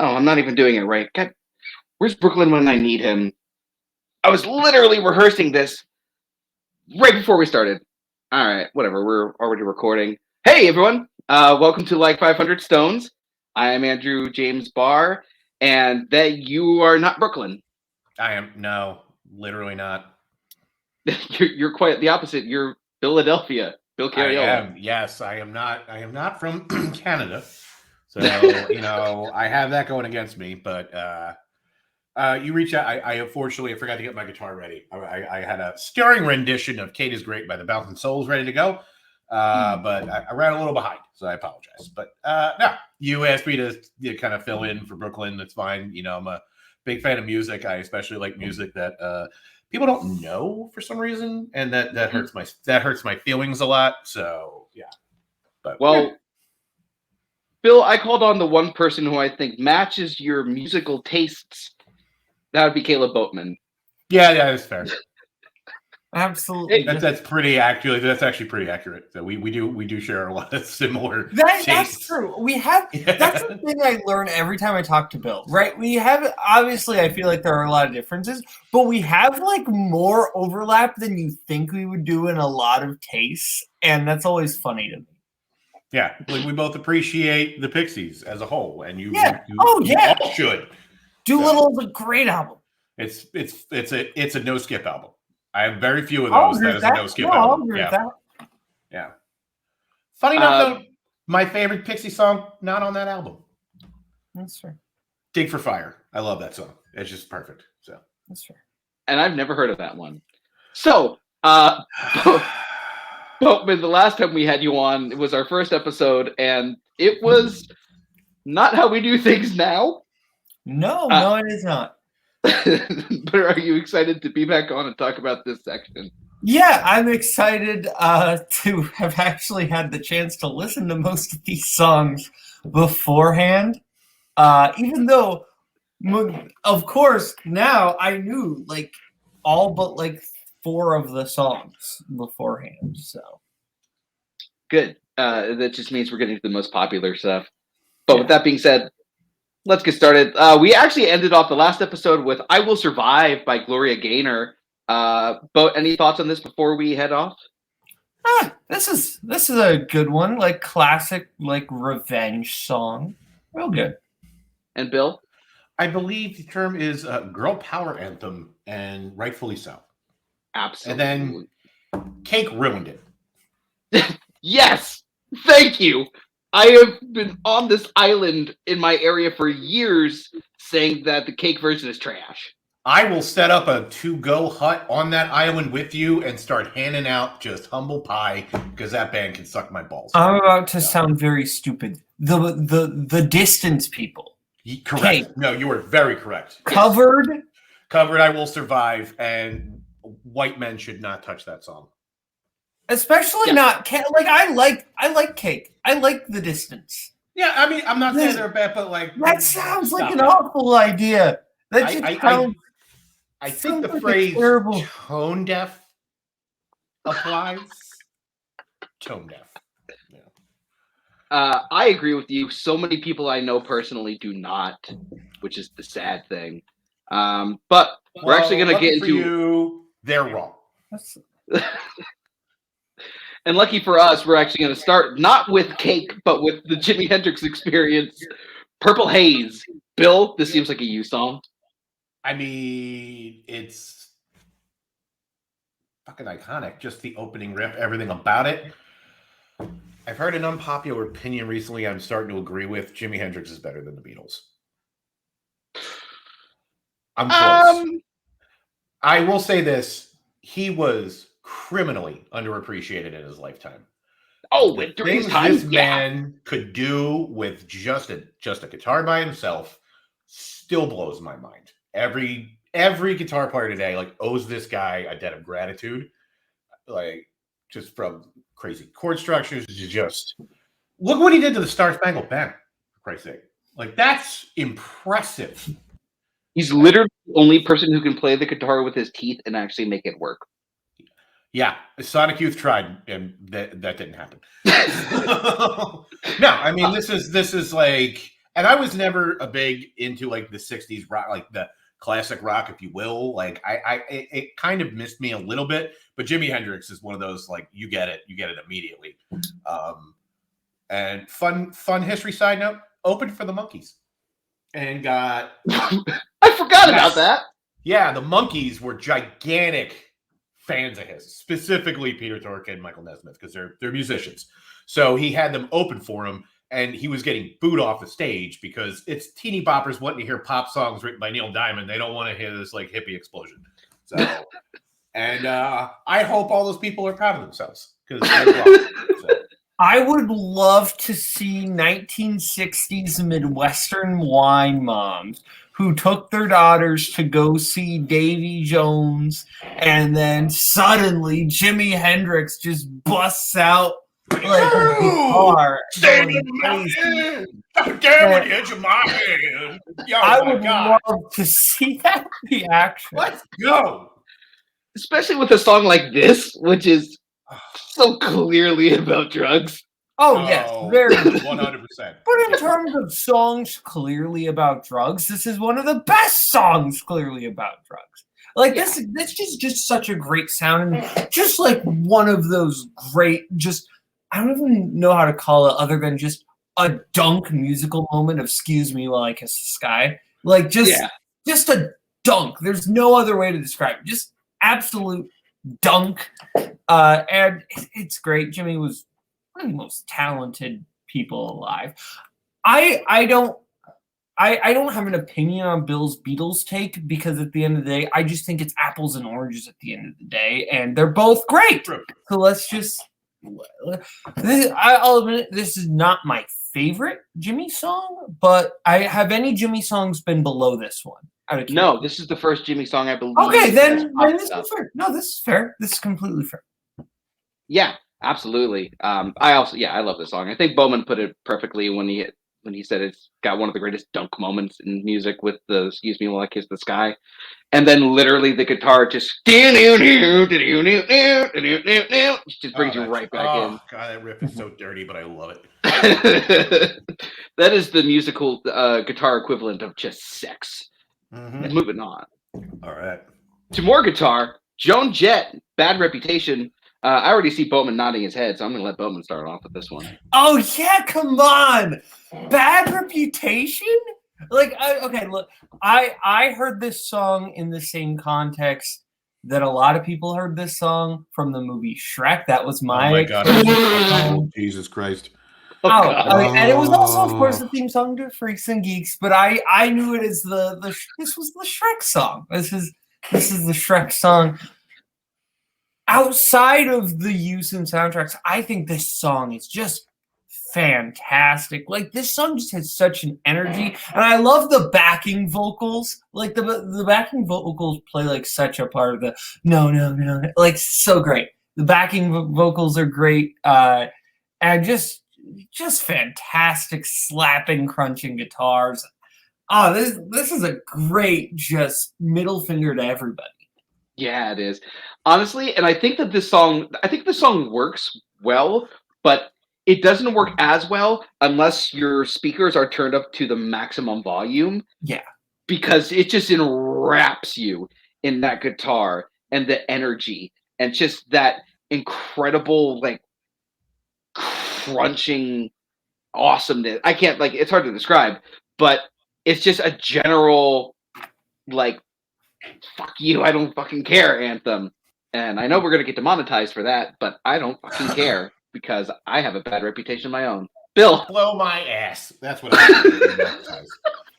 Oh, I'm not even doing it right. God, where's Brooklyn when I need him? I was literally rehearsing this right before we started. All right, whatever. We're already recording. Hey, everyone. Welcome to Like 500 Stones. I am Andrew James Barr, and that you are not Brooklyn. I am. No, literally not. You're quite the opposite. You're Philadelphia. Bill I Cariola. am. Yes, I am not. I am not from Canada. So, I have that going against me. But you reach out. I unfortunately, I forgot to get my guitar ready. I had a stirring rendition of Kate is Great by the Bouncing Souls ready to go. But I ran a little behind, so I apologize. But no, you asked me to kind of fill in for Brooklyn. That's fine. I'm a big fan of music. I especially like music that people don't know for some reason, and that hurts my feelings a lot. So yeah. But well, Bill, I called on the one person who I think matches your musical tastes. That would be Caleb Boatman. Yeah, that's fair. Absolutely. That's pretty accurate. That's actually pretty accurate. So we do share a lot of similar that's tastes. true. We have that's the thing I learn every time I talk to Bill, right? We have obviously I feel like there are a lot of differences, but we have like more overlap than you think we would do in a lot of tastes, and that's always funny to me. Yeah, we both appreciate the Pixies as a whole, and you all should. Doolittle's a great album. It's a no skip album. I have very few of those. That is a no skip album. Yeah. Funny enough, though, my favorite Pixie song not on that album. That's fair. "Dig for Fire." I love that song. It's just perfect. So that's fair. And I've never heard of that one. So, Boatman, the last time we had you on, it was our first episode, and it was not how we do things now. No, it is not. But are you excited to be back on and talk about this section? Yeah, I'm excited to have actually had the chance to listen to most of these songs beforehand. Even though, of course, now I knew like all but like 4 of the songs beforehand. So good. That just means we're getting to the most popular stuff. But with that being said, let's get started. We actually ended off the last episode with "I Will Survive" by Gloria Gaynor. But any thoughts on this before we head off? This is a good one, like classic, like revenge song. Real good. And Bill? I believe the term is girl power anthem, and rightfully so. Absolutely. And then Cake ruined it. Yes! Thank you! I have been on this island in my area for years saying that the Cake version is trash. I will set up a to-go hut on that island with you and start handing out just humble pie because that band can suck my balls. I'm about to sound very stupid. The Distance people. Correct. Cake. No, you are very correct. Covered. "I Will Survive," and white men should not touch that song. Especially not like I like Cake. I like The Distance. Yeah, I mean, I'm not saying they're bad, but like that sounds like an awful idea. That just sounds. I think the phrase "tone deaf" applies. Tone deaf. Yeah. I agree with you. So many people I know personally do not, which is the sad thing. But we're actually going to get into you. They're wrong. And lucky for us, we're actually going to start not with Cake, but with the Jimi Hendrix Experience, "Purple Haze." Bill, this seems like a you song. I mean, it's fucking iconic. Just the opening riff, everything about it. I've heard an unpopular opinion recently I'm starting to agree with. Jimi Hendrix is better than the Beatles. I'm close. I will say this. He was criminally underappreciated in his lifetime. Oh, but during his time, this man could do with just a guitar by himself still blows my mind. Every guitar player today like owes this guy a debt of gratitude. Like just from crazy chord structures to just look what he did to the Star Spangled Banner, for Christ's sake. Like that's impressive. He's literally the only person who can play the guitar with his teeth and actually make it work. Yeah, Sonic Youth tried, and that didn't happen. No, I mean this is like And I was never a big into like the 60s rock, like the classic rock, if you will. Like it kind of missed me a little bit, but Jimi Hendrix is one of those, like, you get it immediately. And fun history side note, opened for the Monkees and got I forgot about that. Yeah, the Monkees were gigantic fans of his, specifically Peter Tork and Michael Nesmith, because they're musicians. So he had them open for him, and he was getting booed off the stage because it's teeny boppers wanting to hear pop songs written by Neil Diamond. They don't want to hear this like hippie explosion. So, and I hope all those people are proud of themselves because I would love to see 1960s Midwestern wine moms who took their daughters to go see Davy Jones, and then suddenly Jimi Hendrix just busts out like a guitar. Stand in the mountain. Damn on the edge of my hand. I would love to see that reaction. Let's go. Especially with a song like this, which is so clearly about drugs. Oh, yes, very 100%. But in terms of songs clearly about drugs, this is one of the best songs clearly about drugs. Like, this is just such a great sound, and just like one of those great, just, I don't even know how to call it other than just a dunk musical moment of "Excuse Me While I Kiss the Sky." Like, just a dunk. There's no other way to describe it. Just absolute dunk. And it's great. Jimmy was one of the most talented people alive. I don't have an opinion on Bill's Beatles take, because at the end of the day, I just think it's apples and oranges at the end of the day, and they're both great. So let's just. I'll admit, this is not my favorite Jimmy song, but have any Jimmy songs been below this one? No, this is the first Jimmy song I believe. Okay, then this is fair. No, this is fair. This is completely fair. Yeah, absolutely. I love this song. I think Boatman put it perfectly when he said it's got one of the greatest dunk moments in music with the "Excuse Me While I Kiss the Sky," and then literally the guitar just brings you right back in. God, that riff is so dirty, but I love it. That is the musical guitar equivalent of just sex. Mm-hmm. Moving on. All right. To more guitar, Joan Jett, "Bad Reputation." I already see Boatman nodding his head, so I'm going to let Boatman start off with this one. Oh, yeah, come on. "Bad Reputation"? Like, okay, look, I heard this song in the same context that a lot of people heard this song from the movie Shrek. That was my... Oh, my God. Jesus Christ. And it was also, of course, the theme song to Freaks and Geeks, but I knew it as this was the Shrek song. This is the Shrek song. Outside of the use in soundtracks, I think this song is just fantastic. Like, this song just has such an energy, and I love the backing vocals. Like, the backing vocals play like such a part of the no, like, so great. The backing vocals are great, and just fantastic slapping, crunching guitars. Oh, this is a great just middle finger to everybody. Yeah, it is. Honestly, and I think this song works well, but it doesn't work as well unless your speakers are turned up to the maximum volume. Yeah. Because it just enwraps you in that guitar and the energy and just that incredible, like, crunching awesomeness. I can't, like, it's hard to describe, but it's just a general, like, fuck you, I don't fucking care anthem. And I know we're going to get demonetized for that, but I don't fucking care because I have a bad reputation of my own. Bill. Blow my ass. That's what I'm doing.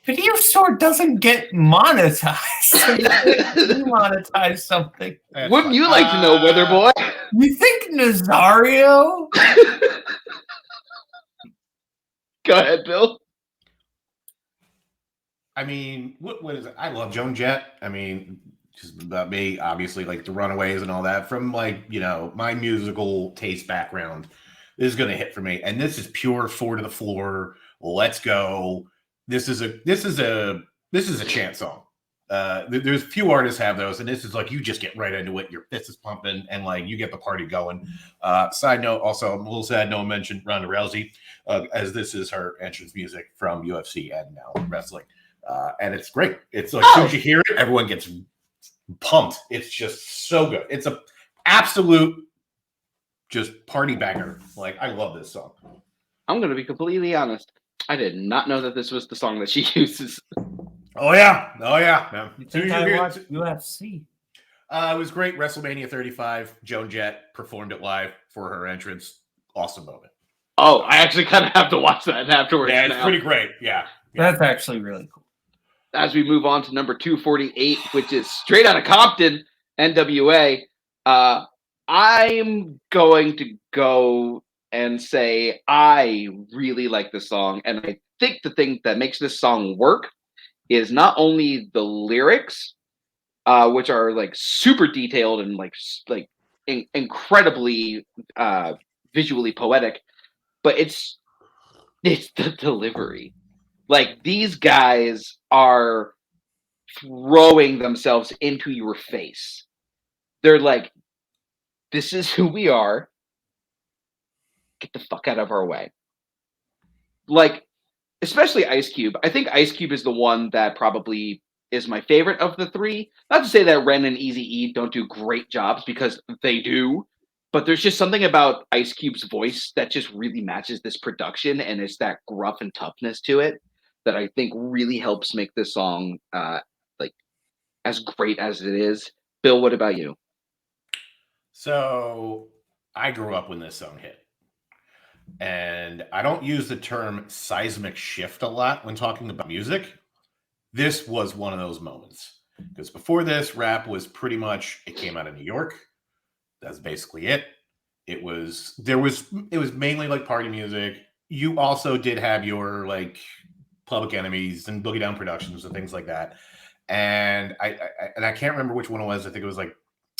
Video store doesn't get monetized. You monetize something. Wouldn't you like to know, Weather Boy? You think Nazario? Go ahead, Bill. I mean, what is it? I love Joan Jett. I mean, just about me, obviously, like the Runaways and all that. From, like, you know, my musical taste background, this is gonna hit for me. And this is pure four to the floor. Let's go. This is a chant song. There's few artists have those, and this is like you just get right into it. Your fist is pumping, and like you get the party going. Side note, also I'm a little sad no one mentioned Ronda Rousey, as this is her entrance music from UFC and now wrestling, and it's great. It's like as soon as you hear it, everyone gets pumped. It's just so good. It's a absolute just party banger. Like I love this song. I'm going to be completely honest. I did not know that this was the song that she uses. Oh yeah. Man. You think I watched UFC? It was great. WrestleMania 35. Joan Jett performed it live for her entrance. Awesome moment. Oh, I actually kind of have to watch that afterwards. Yeah, it's pretty great. Yeah. That's actually really cool. As we move on to number 248, which is Straight Outta Compton, NWA, I'm going to go and say I really like this song. And I think the thing that makes this song work is not only the lyrics, which are like super detailed and incredibly visually poetic, but it's the delivery. Like these guys are throwing themselves into your face. They're like, this is who we are. Get the fuck out of our way. Like, especially Ice Cube. I think Ice Cube is the one that probably is my favorite of the three. Not to say that Ren and Eazy-E don't do great jobs, because they do. But there's just something about Ice Cube's voice that just really matches this production, and it's that gruff and toughness to it that I think really helps make this song like as great as it is. Bill, what about you? So I grew up when this song hit. And I don't use the term seismic shift a lot when talking about music. This was one of those moments. Because before this, rap was pretty much, it came out of New York. That's basically it. It was mainly like party music. You also did have your like Public Enemies and Boogie Down Productions and things like that. And I can't remember which one it was. I think it was like,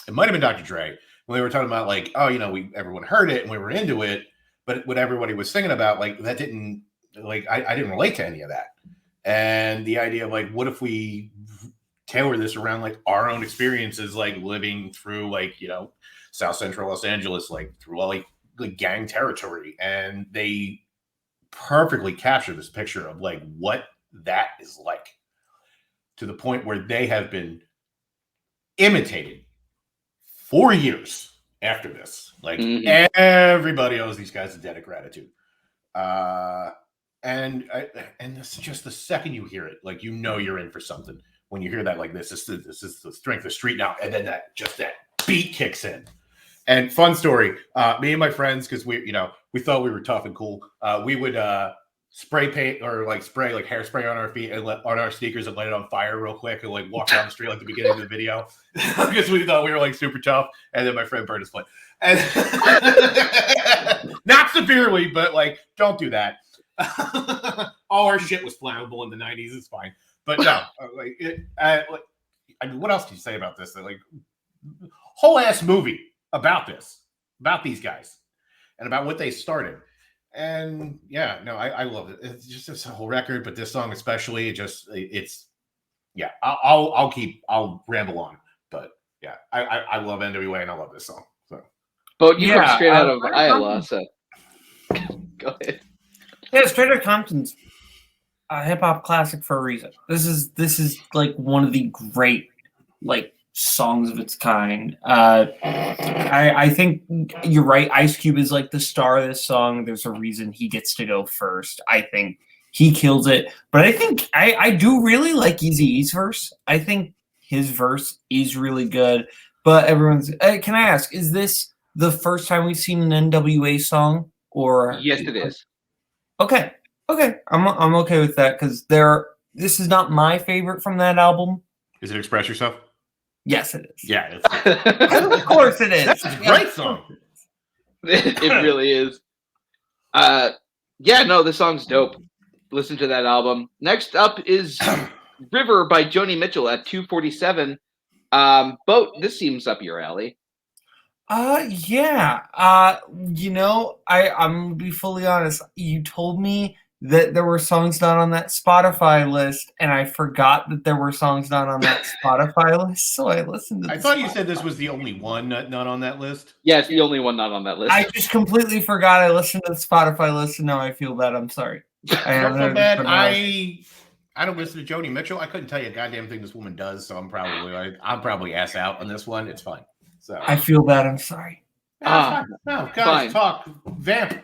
it might have been Dr. Dre, when they were talking about like, oh, everyone heard it and we were into it. But what everybody was singing about, like that didn't, like I didn't relate to any of that. And the idea of like, what if we tailor this around like our own experiences, like living through like, South Central Los Angeles, like through all like gang territory. And they perfectly capture this picture of like what that is like, to the point where they have been imitated for years after this. Like everybody owes these guys a debt of gratitude. And it's just the second you hear it, like you're in for something. When you hear that, like this is the strength of street now, and then that beat kicks in. And fun story, me and my friends, because we thought we were tough and cool. We would spray paint or like spray like hairspray on our feet and on our sneakers and light it on fire real quick and like walk down the street like the beginning of the video, because we thought we were like super tough. And then my friend burned his foot, and not severely, but like don't do that. All our shit was flammable in the 90s. It's fine, but no, I mean, what else can you say about this? Like whole ass movie about these guys and about what they started. And yeah, no, I love it. It's just this whole record, but this song especially, I'll ramble on, but yeah, I love NWA and I love this song. So, but you come straight out of Iowa, so go ahead. Yeah, Straight Outta Compton's a hip hop classic for a reason. This is like one of the great like songs of its kind. I think you're right. Ice Cube is like the star of this song. There's a reason he gets to go first. I think he kills it. But I think I do really like Eazy-E's verse. I think his verse is really good. But everyone's can I ask, is this the first time we've seen an NWA song? Or yes, it is. Okay. I'm okay with that, because this is not my favorite from that album. Is it Express Yourself? Yes, it is. Yeah, of course it is. That's a great song. It really is. Yeah, no, this song's dope. Listen to that album. Next up is River by Joni Mitchell at 247. Boat, this seems up your alley. Yeah. I'm gonna be fully honest. You told me that there were songs not on that Spotify list, and I forgot that there were songs not on that Spotify list, so I listened to I thought you said this was the only one not on that list. Yeah, it's the only one not on that list. I just completely forgot I listened to the Spotify list, and now I feel bad. I'm sorry. I don't feel bad. I don't listen to Joni Mitchell. I couldn't tell you a goddamn thing this woman does, so I'm probably ass out on this one. It's fine. So I feel bad. I'm sorry. No, guys, fine. talk. Vamp.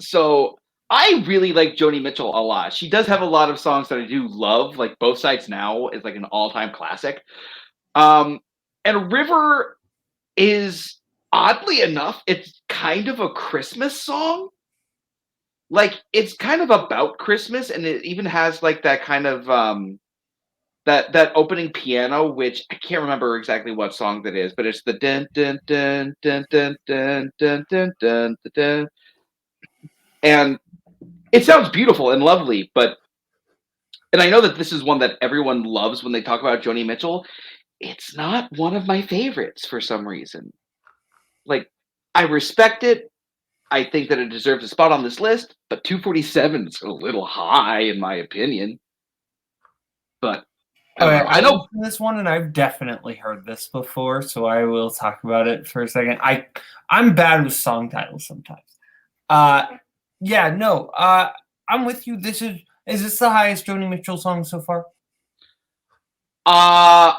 So I really like Joni Mitchell a lot. She does have a lot of songs that I do love. Like Both Sides Now is like an all-time classic. And River is, oddly enough, it's kind of a Christmas song. Like it's kind of about Christmas, and it even has like that kind of that opening piano, which I can't remember exactly what song that is, but it's the dun dun dun dun dun dun dun dun dun dun, and it sounds beautiful and lovely. And I know that this is one that everyone loves when they talk about Joni Mitchell. It's not one of my favorites for some reason. Like, I respect it. I think that it deserves a spot on this list, but 247 is a little high in my opinion. But I know this one, and I've definitely heard this before, so I will talk about it for a second. I'm bad with song titles sometimes. I'm with you. Is this the highest Joni Mitchell song so far? I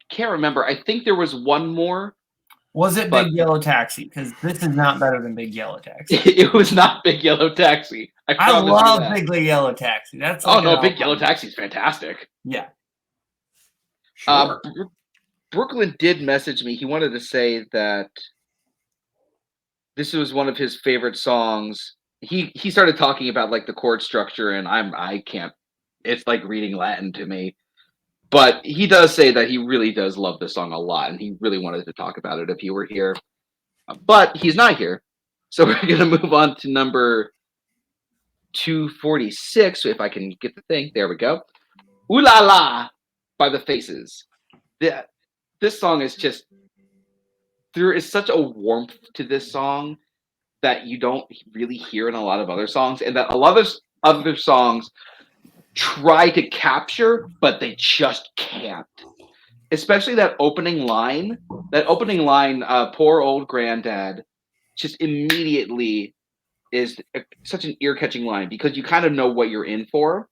can't remember. I think there was one more. Was it Big Yellow Taxi? Because this is not better than Big Yellow Taxi. It was not Big Yellow Taxi. I love Big Yellow Taxi. That's like Big Yellow Taxi is fantastic. Yeah. Sure. Brooklyn did message me. He wanted to say that this was one of his favorite songs. He started talking about like the chord structure, and I can't. It's like reading Latin to me. But he does say that he really does love this song a lot, and he really wanted to talk about it if he were here. But he's not here. So we're going to move on to number 246. So if I can get the thing. There we go. Ooh La La by The Faces. This song is just... There is such a warmth to this song that you don't really hear in a lot of other songs, and that a lot of other songs try to capture, but they just can't. Especially that opening line. Poor old granddad, just immediately is such an ear-catching line because you kind of know what you're in for.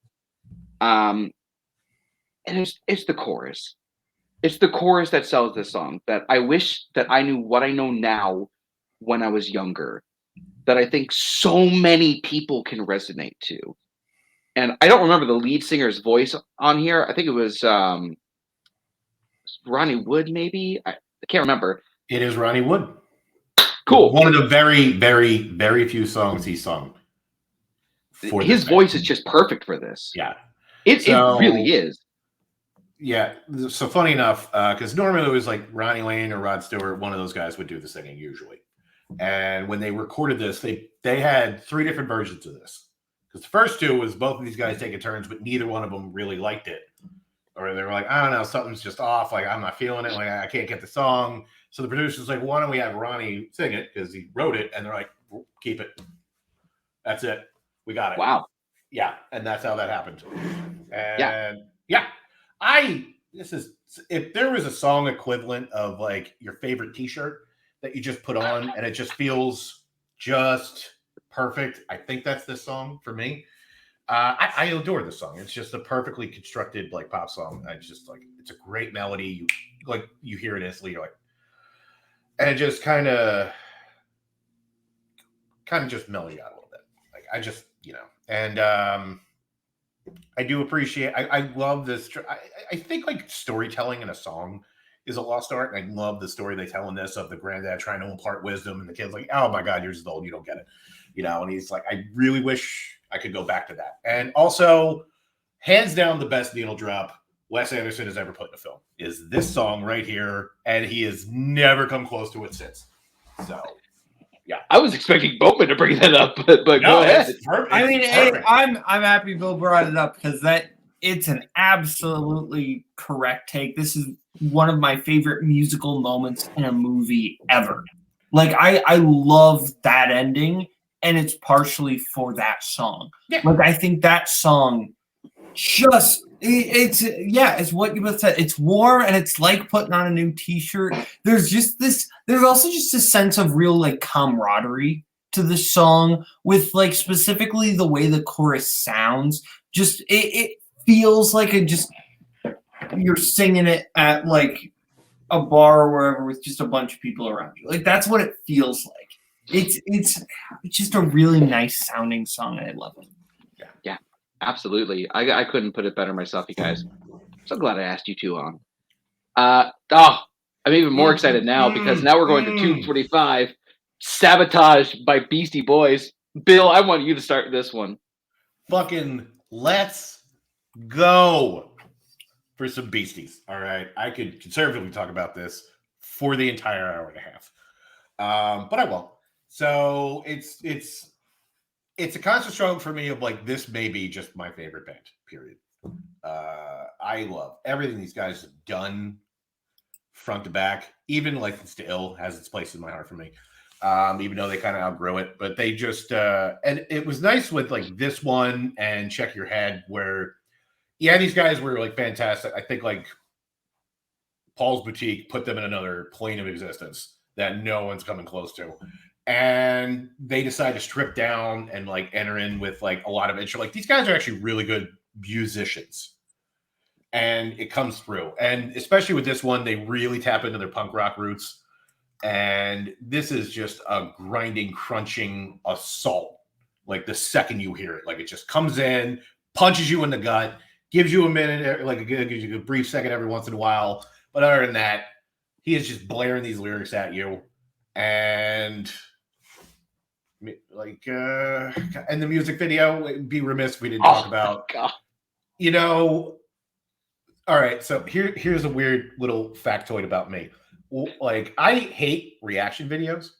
And it's the chorus. It's the chorus that sells this song. That I wish that I knew what I know now when I was younger. That I think so many people can resonate to. And I don't remember the lead singer's voice on here. I think it was Ronnie Wood, maybe. I can't remember. It is Ronnie Wood. Cool. One of the very, very, very few songs he sung. His voice is just perfect for this. Yeah. It really is. Yeah. So funny enough, because normally it was like Ronnie Lane or Rod Stewart, one of those guys would do the singing usually. And when they recorded this, they had 3 different versions of this. Because the first 2 was both of these guys taking turns, but neither one of them really liked it. Or they were like, I don't know, something's just off. Like, I'm not feeling it. Like, I can't get the song. So the producer's like, why don't we have Ronnie sing it? Because he wrote it. And they're like, keep it. That's it. We got it. Wow. Yeah. And that's how that happened. And if there was a song equivalent of like your favorite t-shirt that you just put on and it just feels just perfect, I think that's this song for me. I adore this song. It's just a perfectly constructed like pop song. I just like, it's a great melody. You hear it instantly. You're like, and it just kind of just mellows you out a little bit. Like I just, and I do appreciate. I love this. I think like storytelling in a song is a lost art. And I love the story they tell in this of the granddad trying to impart wisdom, and the kid's like, "Oh my God, you're just old. You don't get it," And he's like, "I really wish I could go back to that." And also, hands down, the best needle drop Wes Anderson has ever put in a film is this song right here, and he has never come close to it since. So. Yeah, I was expecting Boatman to bring that up, but no, go ahead. I'm happy Bill brought it up because it's an absolutely correct take. This is one of my favorite musical moments in a movie ever. Like I love that ending, and it's partially for that song. Yeah. Like I think that song just it's what you both said. It's warm and it's like putting on a new t-shirt. There's also just a sense of real like camaraderie to the song with like specifically the way the chorus sounds. Just it feels like you're singing it at like a bar or wherever with just a bunch of people around you. Like that's what it feels like. It's just a really nice sounding song and I love it. Yeah, absolutely. I couldn't put it better myself, you guys. So glad I asked you two on. I'm even more excited now because now we're going to 245, Sabotaged by Beastie Boys. Bill, I want you to start this one. Fucking let's go for some Beasties. All right. I could conservatively talk about this for the entire hour and a half. But I won't. So it's a constant struggle for me of like, this may be just my favorite band, period. I love everything these guys have done front to back. Even License to Ill has its place in my heart for me. Even though they kind of outgrew it, but they just and it was nice with like this one and Check Your Head where these guys were like fantastic. I think like Paul's Boutique put them in another plane of existence that no one's coming close to. And they decide to strip down and like enter in with like a lot of intro. Like these guys are actually really good musicians. And it comes through. And especially with this one, they really tap into their punk rock roots. And this is just a grinding, crunching assault. Like the second you hear it, like it just comes in, punches you in the gut, gives you a minute, like gives you a brief second every once in a while. But other than that, he is just blaring these lyrics at you. And like, and the music video, it'd be remiss if we didn't talk about, God. All right. So here's a weird little factoid about me. Like, I hate reaction videos.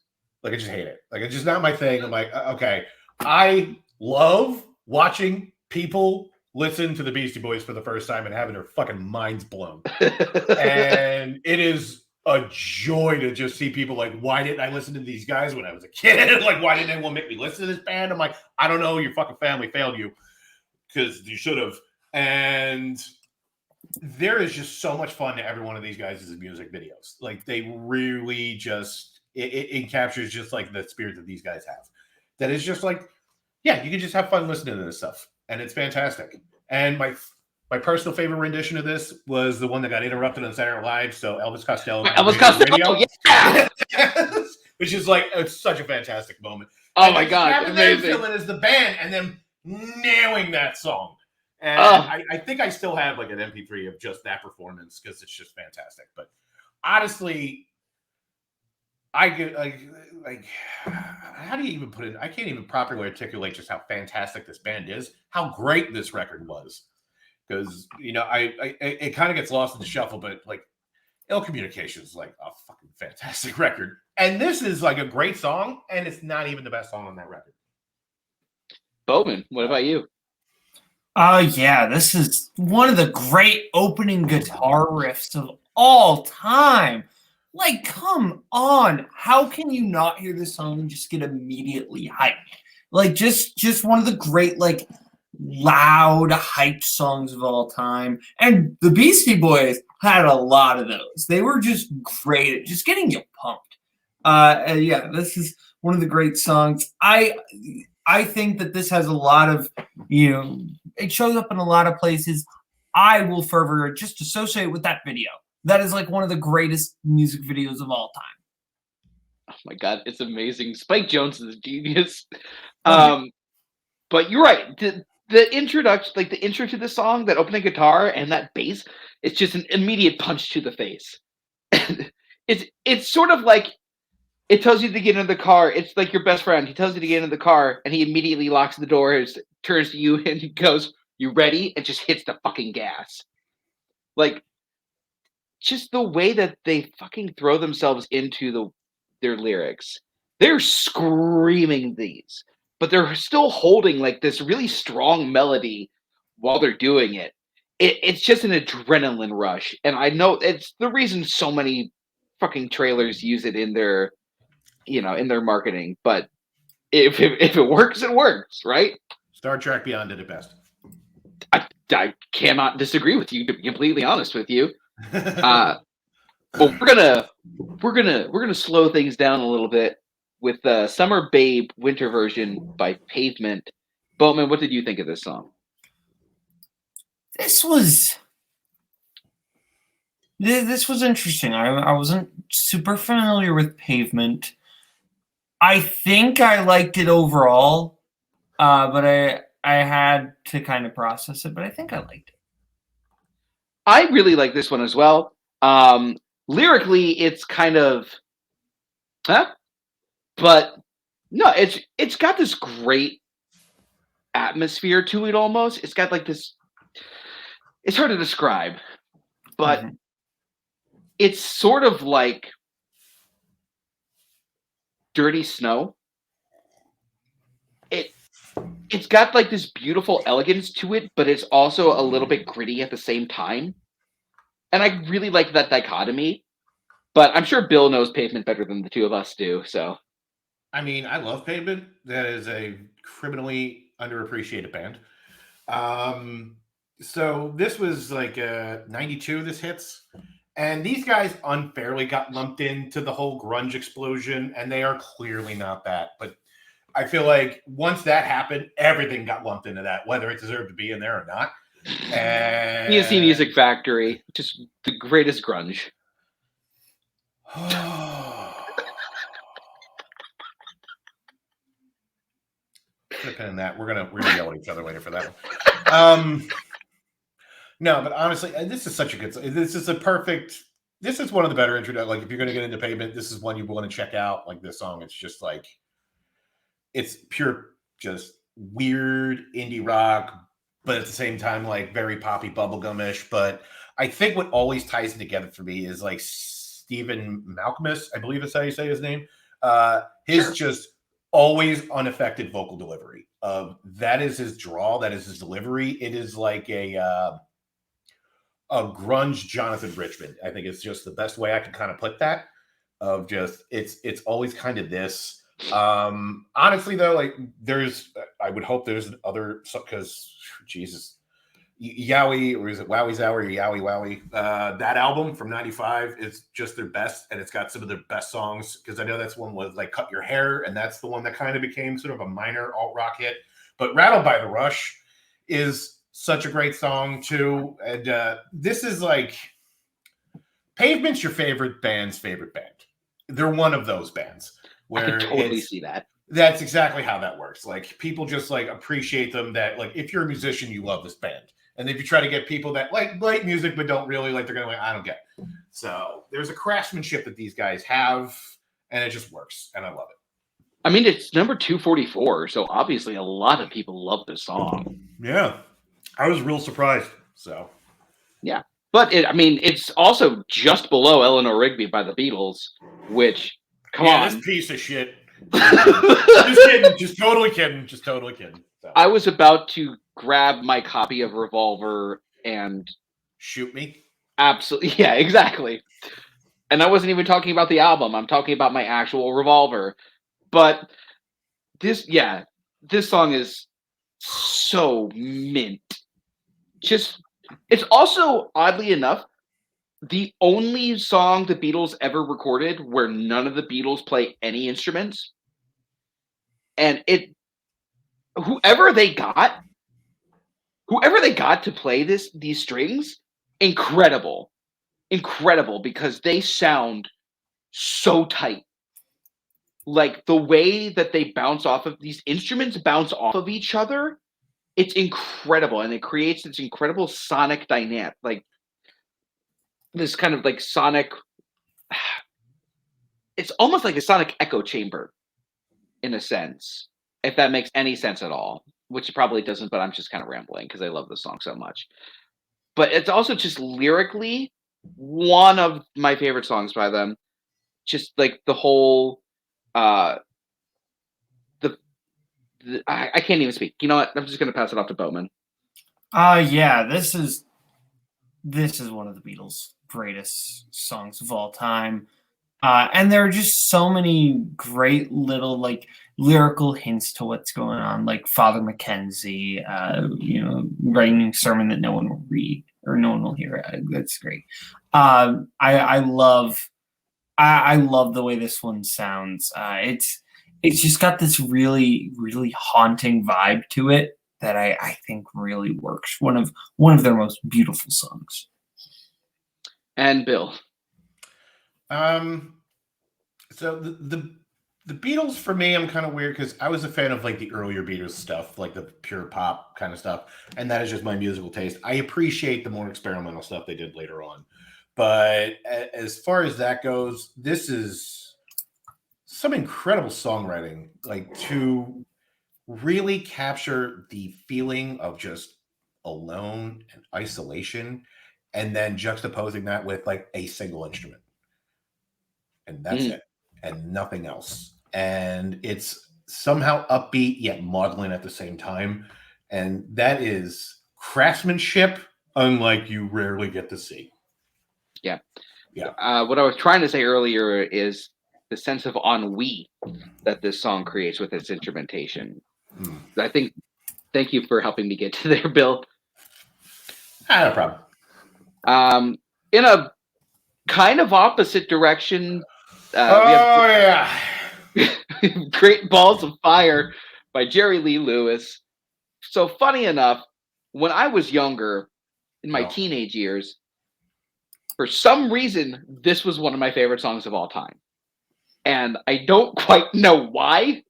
Like, I just hate it. Like, it's just not my thing. I'm like, okay. I love watching people listen to the Beastie Boys for the first time and having their fucking minds blown. And it is a joy to just see people like, why didn't I listen to these guys when I was a kid? Like, why didn't anyone make me listen to this band? I'm like, I don't know. Your fucking family failed you because you should have. And there is just so much fun to every one of these guys' music videos. Like, they really just, it captures just like the spirit that these guys have. That is just like, yeah, you can just have fun listening to this stuff. And it's fantastic. And my personal favorite rendition of this was the one that got interrupted on Saturday Night Live. So Elvis Costello. Elvis Costello, yeah. Which is like, it's such a fantastic moment. Oh and my God, amazing. Filling as the band and then nailing that song. And I think I still have like an MP3 of just that performance because it's just fantastic. But honestly, I get like how do you even put it? I can't even properly articulate just how fantastic this band is, how great this record was. Because it kind of gets lost in the shuffle, but like Ill Communication is like a fucking fantastic record. And this is like a great song, and it's not even the best song on that record. Boatman, what about you? Yeah, this is one of the great opening guitar riffs of all time. Like, come on. How can you not hear this song and just get immediately hyped? Like, just one of the great, like, loud, hyped songs of all time. And the Beastie Boys had a lot of those. They were just great at just getting you pumped. Yeah, this is one of the great songs. I think that this has a lot of, it shows up in a lot of places. I will forever just associate with that video. That is like one of the greatest music videos of all time. Oh my God, it's amazing. Spike Jonze is a genius. But you're right. The introduction, like the intro to the song, that opening guitar and that bass, it's just an immediate punch to the face. It's sort of like, it tells you to get into the car. It's like your best friend. He tells you to get into the car, and he immediately locks the doors, turns to you, and he goes, "You ready?" and just hits the fucking gas. Like, just the way that they fucking throw themselves into their lyrics. They're screaming these, but they're still holding like this really strong melody while they're doing it. It's just an adrenaline rush. And I know it's the reason so many fucking trailers use it in their, in their marketing. But if it works, it works, right? Star Trek Beyond did it best. I cannot disagree with you, to be completely honest with you. But we're gonna slow things down a little bit with Summer Babe Winter Version by Pavement. Boatman, what did you think of this song? This was interesting. I wasn't super familiar with Pavement. I think I liked it overall, but I had to kind of process it, but I think I liked it. I really like this one as well. Lyrically, it's kind of, but no, it's got this great atmosphere to it. Almost, it's got like this. It's hard to describe, but it's sort of like Dirty Snow. It's got like this beautiful elegance to it, but it's also a little bit gritty at the same time. And I really like that dichotomy. But I'm sure Bill knows Pavement better than the two of us do. So, I mean, I love Pavement. That is a criminally underappreciated band. So this was like 92, this hits. And these guys unfairly got lumped into the whole grunge explosion, and they are clearly not that. But I feel like once that happened, everything got lumped into that, whether it deserved to be in there or not. And ESC Music Factory, just the greatest grunge. Put in that. We're gonna yell at each other later for that one. No, but honestly, this is such a good. This is a perfect. This is one of the better introductions. Like, if you're gonna get into Pavement, this is one you want to check out. Like, this song, it's just like, it's pure, just weird indie rock, but at the same time, like very poppy bubblegumish. But I think what always ties it together for me is like Stephen Malkmus, I believe that's how you say his name. His just always unaffected vocal delivery. That is his draw. That is his delivery. It is like a grunge Jonathan Richman. I think it's just the best way I can kind of put that. Of just it's always kind of this. Honestly though, like I would hope there's other, because Jesus, Yowie, or is it Wowie Zowie or Yowie Wowie? That album from '95 is just their best, and it's got some of their best songs. Because I know that's one was like Cut Your Hair, and that's the one that kind of became sort of a minor alt rock hit. But Rattled by the Rush is such a great song too, and this is like Pavement's your favorite band's favorite band. They're one of those bands where I can totally see that. That's exactly how that works. Like, people just like appreciate them. That, like, if you're a musician, you love this band. And if you try to get people that like music but don't really like, they're gonna like, I don't get it. So there's a craftsmanship that these guys have, and it just works, and I love it. I mean, it's number 244, so obviously a lot of people love this song. Yeah, I was real surprised. So yeah, but it's also just below Eleanor Rigby by the Beatles, which come on, this piece of shit. Just kidding. Just totally kidding. So. I was about to grab my copy of Revolver and shoot me. Absolutely, yeah, exactly. And I wasn't even talking about the album. I'm talking about my actual Revolver. But this song is so mint. Just, it's also, oddly enough, the only song the Beatles ever recorded where none of the Beatles play any instruments. And whoever they got to play these strings, incredible, because they sound so tight. Like, the way that they bounce off of these instruments, bounce off of each other, it's incredible, and it creates this incredible sonic dynamic, like this kind of like sonic. It's almost like a sonic echo chamber, in a sense, if that makes any sense at all, which it probably doesn't. But I'm just kind of rambling because I love this song so much. But it's also just lyrically one of my favorite songs by them. Just like the whole. I can't even speak. You know what? I'm just going to pass it off to Boatman. Yeah, this is one of the Beatles' greatest songs of all time. And there are just so many great little like lyrical hints to what's going on, like Father Mackenzie, writing a sermon that no one will read or no one will hear. That's great. I love the way this one sounds. It's just got this really, really haunting vibe to it that I think really works. One of their most beautiful songs. And Bill. So the Beatles for me, I'm kind of weird because I was a fan of like the earlier Beatles stuff, like the pure pop kind of stuff, and that is just my musical taste. I appreciate the more experimental stuff they did later on, but as far as that goes, this is some incredible songwriting, like to really capture the feeling of just alone and isolation, and then juxtaposing that with like a single instrument. And that's it, and nothing else. And it's somehow upbeat yet maudlin at the same time. And that is craftsmanship unlike you rarely get to see. Yeah. Yeah. What I was trying to say earlier is the sense of ennui that this song creates with its instrumentation. I think, thank you for helping me get to there, Bill. No problem. In a kind of opposite direction, we have Great Balls of Fire by Jerry Lee Lewis. So funny enough, when I was younger, in my teenage years, for some reason, this was one of my favorite songs of all time. And I don't quite know why.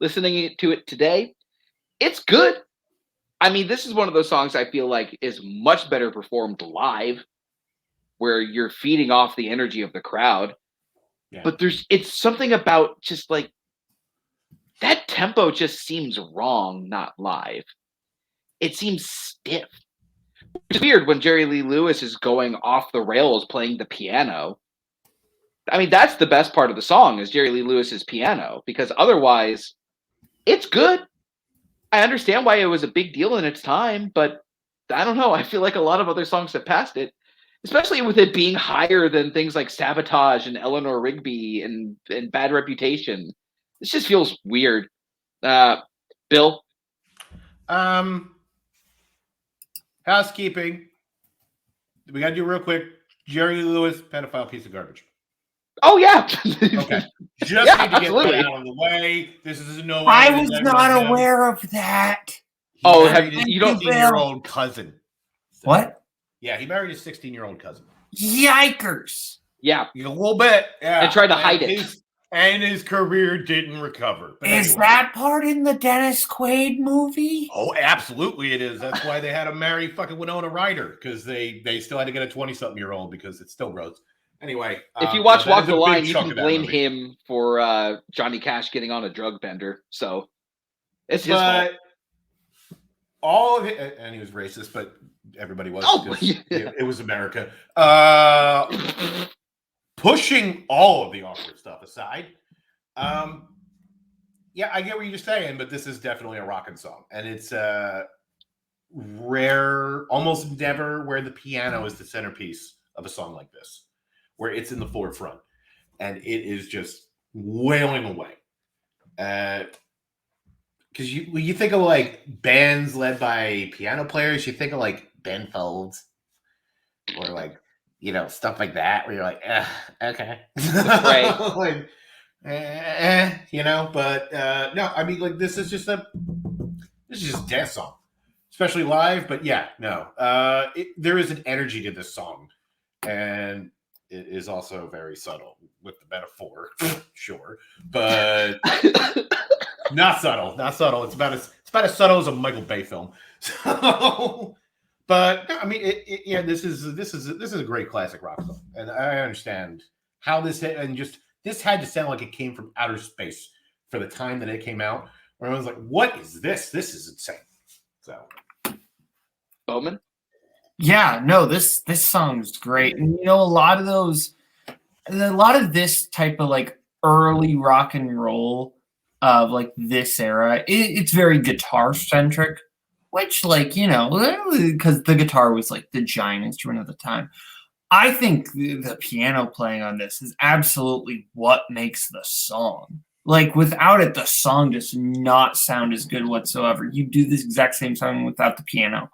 Listening to it today, it's good. I mean, this is one of those songs I feel like is much better performed live, where you're feeding off the energy of the crowd. Yeah. But it's something about just like that tempo just seems wrong, not live. It seems stiff. It's weird when Jerry Lee Lewis is going off the rails playing the piano. I mean, that's the best part of the song is Jerry Lee Lewis's piano, because otherwise it's good. I understand why it was a big deal in its time, but I don't know. I feel like a lot of other songs have passed it, especially with it being higher than things like Sabotage and Eleanor Rigby and Bad Reputation. This just feels weird. Bill? Housekeeping. We got to do real quick. Jerry Lee Lewis, pedophile piece of garbage. Oh, yeah. Okay. Just need to get that out of the way. This is no way. I was not aware of that. You don't 16-year-old cousin. So, what? Yeah, he married his 16-year-old cousin. Yikers. Yeah. A little bit. Yeah. And tried to hide it. And his career didn't recover. But is that part in the Dennis Quaid movie? Oh, absolutely it is. That's why they had to marry fucking Winona Ryder, because they still had to get a 20-something-year-old because it's still gross. Anyway. If you watch Walk the Line, you can blame him for Johnny Cash getting on a drug bender. So it's his fault. All of it, and he was racist, but everybody was. It was America. Pushing all of the awkward stuff aside, yeah, I get what you're saying, but this is definitely a rockin' song, and it's rare, almost never, where the piano is the centerpiece of a song like this, where it's in the forefront, and it is just wailing away. Because you think of like bands led by piano players, you think of like Ben Folds or like, stuff like that, where you're like, okay. Right. Like, but no, I mean, like, this is just a dance song, especially live. But yeah, no, there is an energy to this song, and it is also very subtle with the metaphor, sure, but not subtle. It's about as subtle as a Michael Bay film. So. But I mean, this is a great classic rock song, and I understand how this hit, and just this had to sound like it came from outer space for the time that it came out. Where I was like, "What is this? This is insane." So, Boatman? Yeah, no, this song's great, and a lot of this type of like early rock and roll of like this era, it's very guitar centric. Which, like, because the guitar was like the giant instrument of the time. I think the piano playing on this is absolutely what makes the song. Like, without it, the song does not sound as good whatsoever. You do this exact same song without the piano.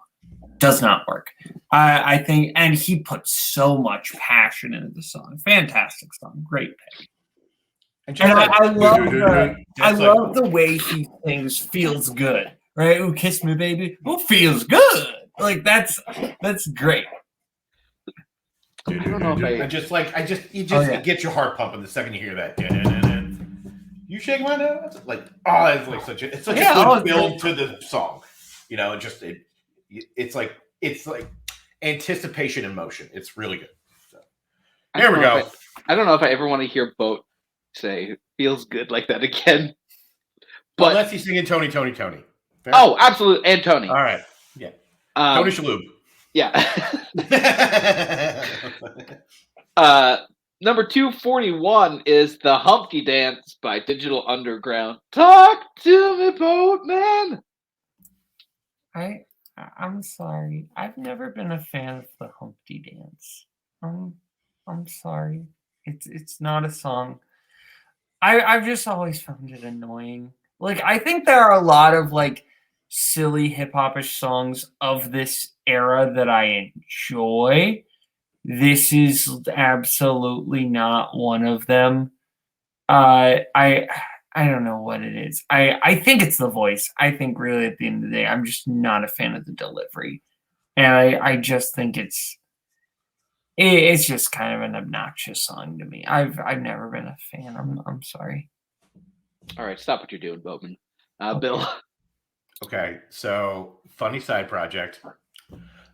Does not work. I think, and he put so much passion into the song. Fantastic song. Great pick. And I love the way he sings "Feels Good," right? "Ooh, kiss me, baby." "Ooh, feels good." Like that's great. I it gets your heart pumping the second you hear that. You shake my nose, like it's like such a good build to the song. You know, it's like anticipation in motion. It's really good. So here we go. I don't know if I ever want to hear Boat say "feels good" like that again. But unless he's singing Tony. Fair? Oh, absolutely, and Tony. All right, yeah. Tony Shalhoub. Yeah. Number 241 is the Humpty Dance by Digital Underground. Talk to me, Boatman. I'm sorry. I've never been a fan of the Humpty Dance. I'm sorry. It's not a song. I've just always found it annoying. Like, I think there are a lot of like silly hip hopish songs of this era that I enjoy. This is absolutely not one of them. I don't know what it is. I think it's the voice. I think really at the end of the day, I'm just not a fan of the delivery. And I just think it's just kind of an obnoxious song to me. I've never been a fan. I'm sorry. All right, stop what you're doing, Boatman. Bill. Okay, so funny side project.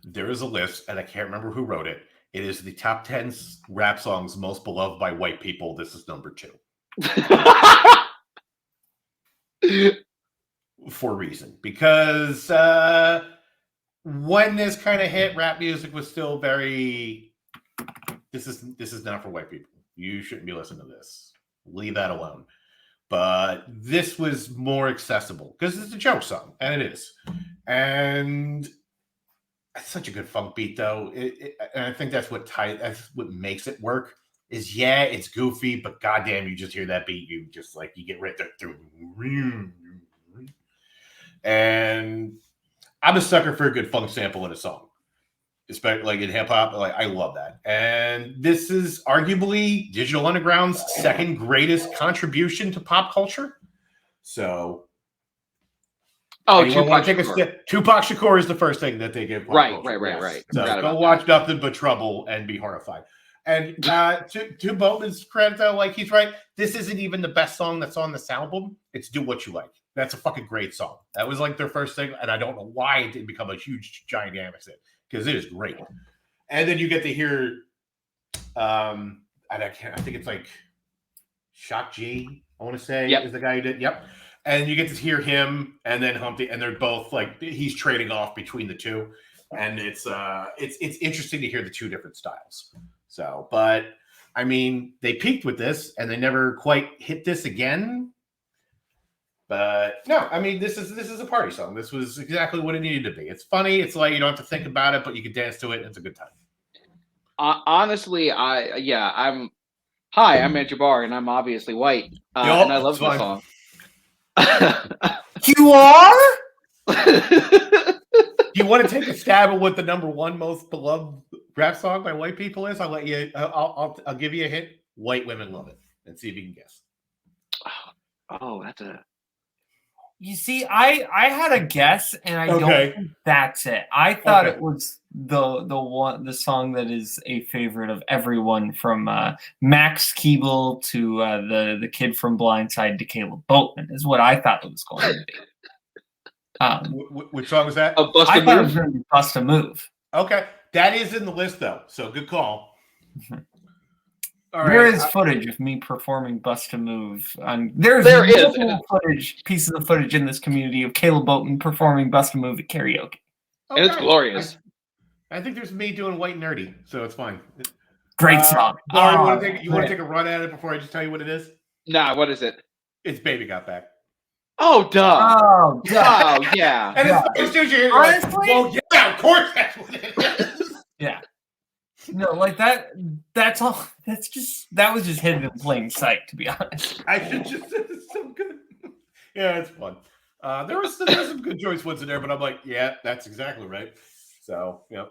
There is a list, and I can't remember who wrote it. It is the top 10 rap songs most beloved by white people. This is number 2. For a reason. Because when this kind of hit, rap music was still very... This is not for white people. You shouldn't be listening to this. Leave that alone. But this was more accessible because it's a joke song, and it is. And it's such a good funk beat, though. And I think that's what makes it work. Is it's goofy, but goddamn, you just hear that beat, you get right there. And I'm a sucker for a good funk sample in a song. Especially like in hip hop, like I love that. And this is arguably Digital Underground's second greatest contribution to pop culture. So, Tupac Shakur is the first thing that they give. Right. So go watch Nothing But Trouble and be horrified. And to Boatman's credit, though, like he's right. This isn't even the best song that's on this album. It's Do What You Like. That's a fucking great song. That was like their first thing, and I don't know why it didn't become a huge gigantic hit. Because it is great. And then you get to hear, I think it's like Shock G, I want to say, is the guy who did. Yep. And you get to hear him and then Humpty, and they're both like, he's trading off between the two. And it's interesting to hear the two different styles. So, but I mean, they peaked with this and they never quite hit this again. But no, I mean, this is a party song. This was exactly what it needed to be. It's funny. It's like you don't have to think about it, but you can dance to it. And it's a good time. Honestly, I'm Andrew Barr, and I'm obviously white, and I love this song. You are? You want to take a stab at what the number one most beloved rap song by white people is? I'll let you. I'll give you a hint. White women love it, and see if you can guess. Oh, that's a. You see, I had a guess, and I don't think that's it. I thought it was the song that is a favorite of everyone from Max Keeble to the kid from Blindside to Caleb Boatman is what I thought it was going to be. Which song was that? I thought it was going to be Bust a Move. Okay, that is in the list though, so good call. There is footage of me performing Bust a Move. There is pieces of footage in this community of Caleb Boatman performing Bust a Move at karaoke. And it's glorious. I think there's me doing White Nerdy, so it's fine. Great song. You want to take a run at it before I just tell you what it is? Nah, what is it? It's Baby Got Back. Oh, duh. Oh, yeah. And it's honestly, well, yeah, of course that's what it is. Yeah. No, like that. That's all. That was just hidden in plain sight, to be honest. I should just. It's so good. Yeah, it's fun. There was some good choice ones in there, but I'm like, yeah, that's exactly right. So, yeah.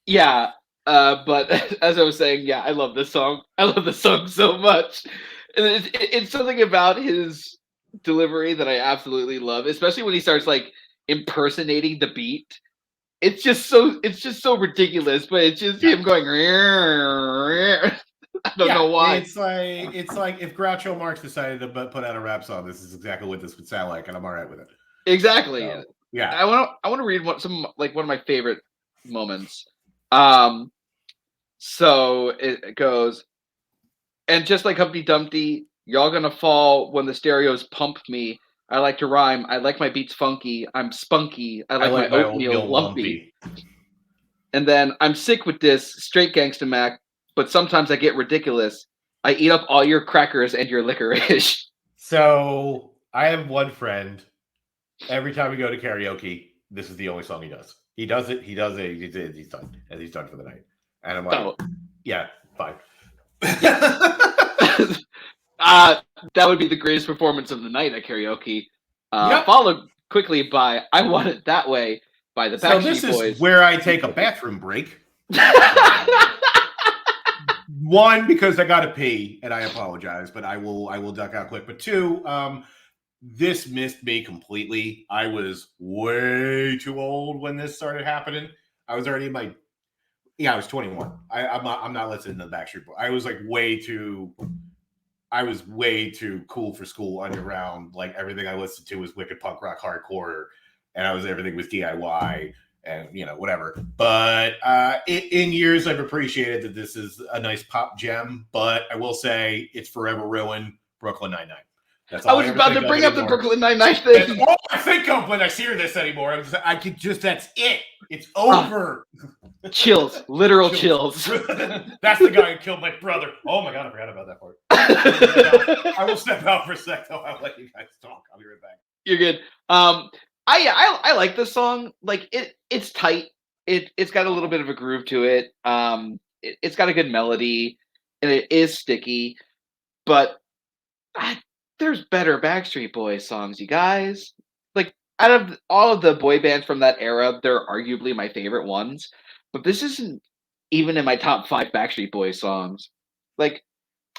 Yeah. But as I was saying, yeah, I love this song. I love this song so much. And it's something about his delivery that I absolutely love, especially when he starts like impersonating the beat. It's just so ridiculous, but it's just him going. I don't know why. It's like if Groucho Marx decided to put out a rap song, this is exactly what this would sound like, and I'm all right with it. Exactly. So, yeah. I want to read one of my favorite moments. So it goes, and just like Humpty Dumpty, y'all gonna fall when the stereos pump me. I like to rhyme. I like my beats funky. I'm spunky. I like my oatmeal lumpy. And then I'm sick with this straight gangsta Mac, but sometimes I get ridiculous. I eat up all your crackers and your licorice. So I have one friend. Every time we go to karaoke, this is the only song he does. He does it. He's done. And he's done for the night. And I'm like, yeah, fine. That would be the greatest performance of the night at karaoke. Followed quickly by I Want It That Way by the Backstreet Boys. So this is where I take a bathroom break. One, because I got to pee, and I apologize, but I will duck out quick. But two, this missed me completely. I was way too old when this started happening. I was already in my I was 21. I'm not listening to the Backstreet Boys. I was like way too cool for school underground. Like everything I listened to was wicked punk rock hardcore, and everything was DIY and whatever. But in years, I've appreciated that this is a nice pop gem. But I will say it's forever ruined. Brooklyn Nine-Nine. That's all I was about to bring up the Brooklyn Nine-Nine thing. That's all I think of when I hear this anymore. That's it. It's over. Chills. Literal chills. That's the guy who killed my brother. Oh my God, I forgot about that part. I will step out for a sec, though. I'll let you guys talk. I'll be right back. You're good. I like this song. Like it's tight. It's got a little bit of a groove to it. It's got a good melody, and it is sticky. But there's better Backstreet Boys songs, you guys. Like out of all of the boy bands from that era, they're arguably my favorite ones. But this isn't even in my top 5 Backstreet Boys songs. Like,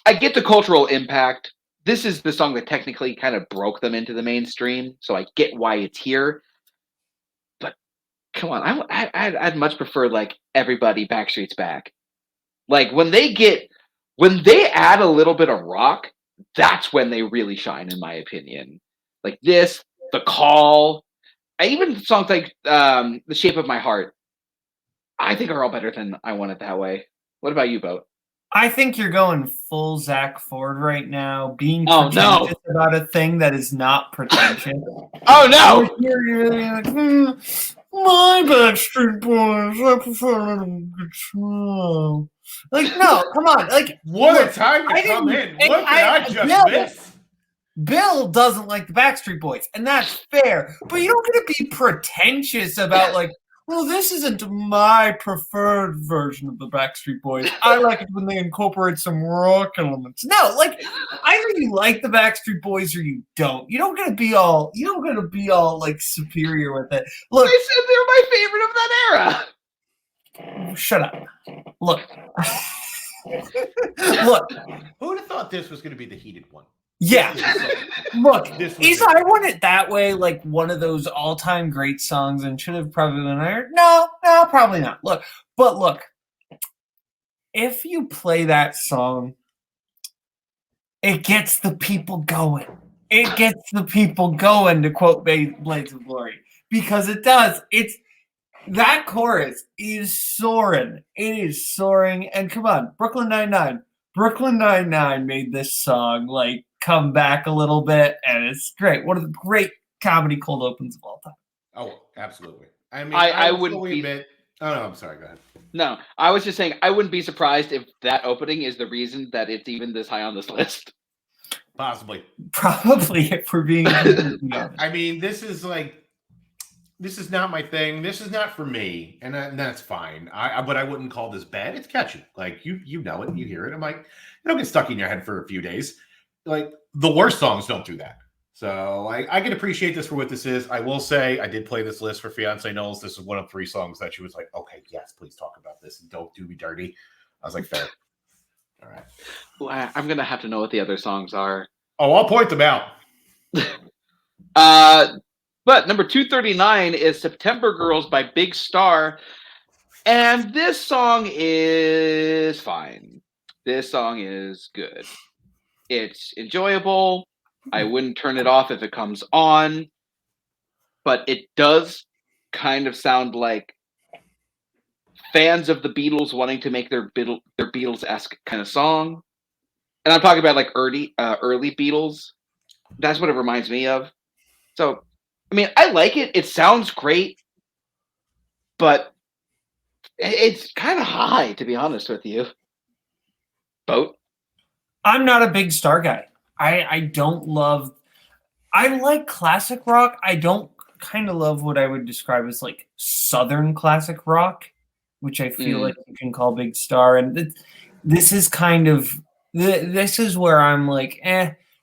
I get the cultural impact. This is the song that technically kind of broke them into the mainstream, so I get why it's here. But come on, I'd much prefer like Everybody Backstreet's Back. Like when they add a little bit of rock, that's when they really shine, in my opinion. Like this, The Call, even songs like The Shape of My Heart, I think are all better than I Want It That Way. What about you, Boat? I think you're going full Zach Ford right now, being pretentious about a thing that is not pretentious. Oh no! You're like, my Backstreet Boys, I prefer them control. Like, no, come on. Like, what a time to come in. What did I just miss? Bill doesn't like the Backstreet Boys, and that's fair. But you don't get to be pretentious about like, well, this isn't my preferred version of the Backstreet Boys. I like it when they incorporate some rock elements. No, like either you like the Backstreet Boys or you don't. You don't gotta be all like superior with it. Look, I said they're my favorite of that era. Shut up. Look. Look. Who would have thought this was gonna be the heated one? Yeah. Look, is I Want It That Way like one of those all-time great songs and should have probably been heard? No, probably not. Look, if you play that song, it gets the people going. It gets the people going, to quote Blades of Glory, because it does. That chorus is soaring. It is soaring. And come on, Brooklyn Nine-Nine. Brooklyn Nine-Nine made this song like come back a little bit, and it's great. One of the great comedy cold opens of all time. Oh, absolutely. I mean, I wouldn't admit. Oh no, I'm sorry. Go ahead. No, I was just saying I wouldn't be surprised if that opening is the reason that it's even this high on this list. Possibly. Probably, if we're being honest. I mean, this is this is not my thing. This is not for me, and that's fine. But I wouldn't call this bad. It's catchy. Like you know it, you hear it. I'm like, you don't get stuck in your head for a few days. Like the worst songs don't do that. So I can appreciate this for what this is. I will say I did play this list for Fiance Knowles. This is one of 3 songs that she was like, okay, yes, please talk about this and don't do me dirty. I was like, fair. All right. Well, I'm gonna have to know what the other songs are. Oh, I'll point them out. But number 239 is September Girls by Big Star. And this song is fine. This song is good. It's enjoyable. I wouldn't turn it off if it comes on. But it does kind of sound like fans of the Beatles wanting to make their Beatles-esque kind of song. And I'm talking about like early Beatles. That's what it reminds me of. So, I mean, I like it. It sounds great. But it's kind of high, to be honest with you. Boat? I'm not a Big Star guy. I don't love... I like classic rock. I don't kind of love what I would describe as like Southern classic rock, which I feel like you can call Big Star. And this is kind of... This is where I'm like,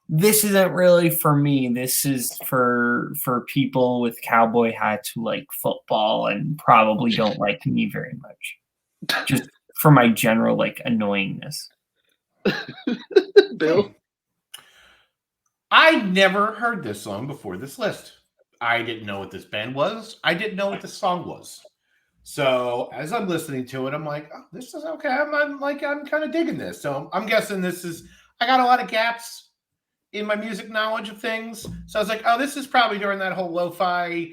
this isn't really for me. This is for people with cowboy hats who like football and probably don't like me very much. Just for my general like annoyingness. Bill? I never heard this song before this list. I didn't know what this band was. I didn't know what this song was. So as I'm listening to it, I'm like, oh, this is okay. I'm kind of digging this. So I'm guessing this is, I got a lot of gaps in my music knowledge of things. So I was like, oh, this is probably during that whole lo-fi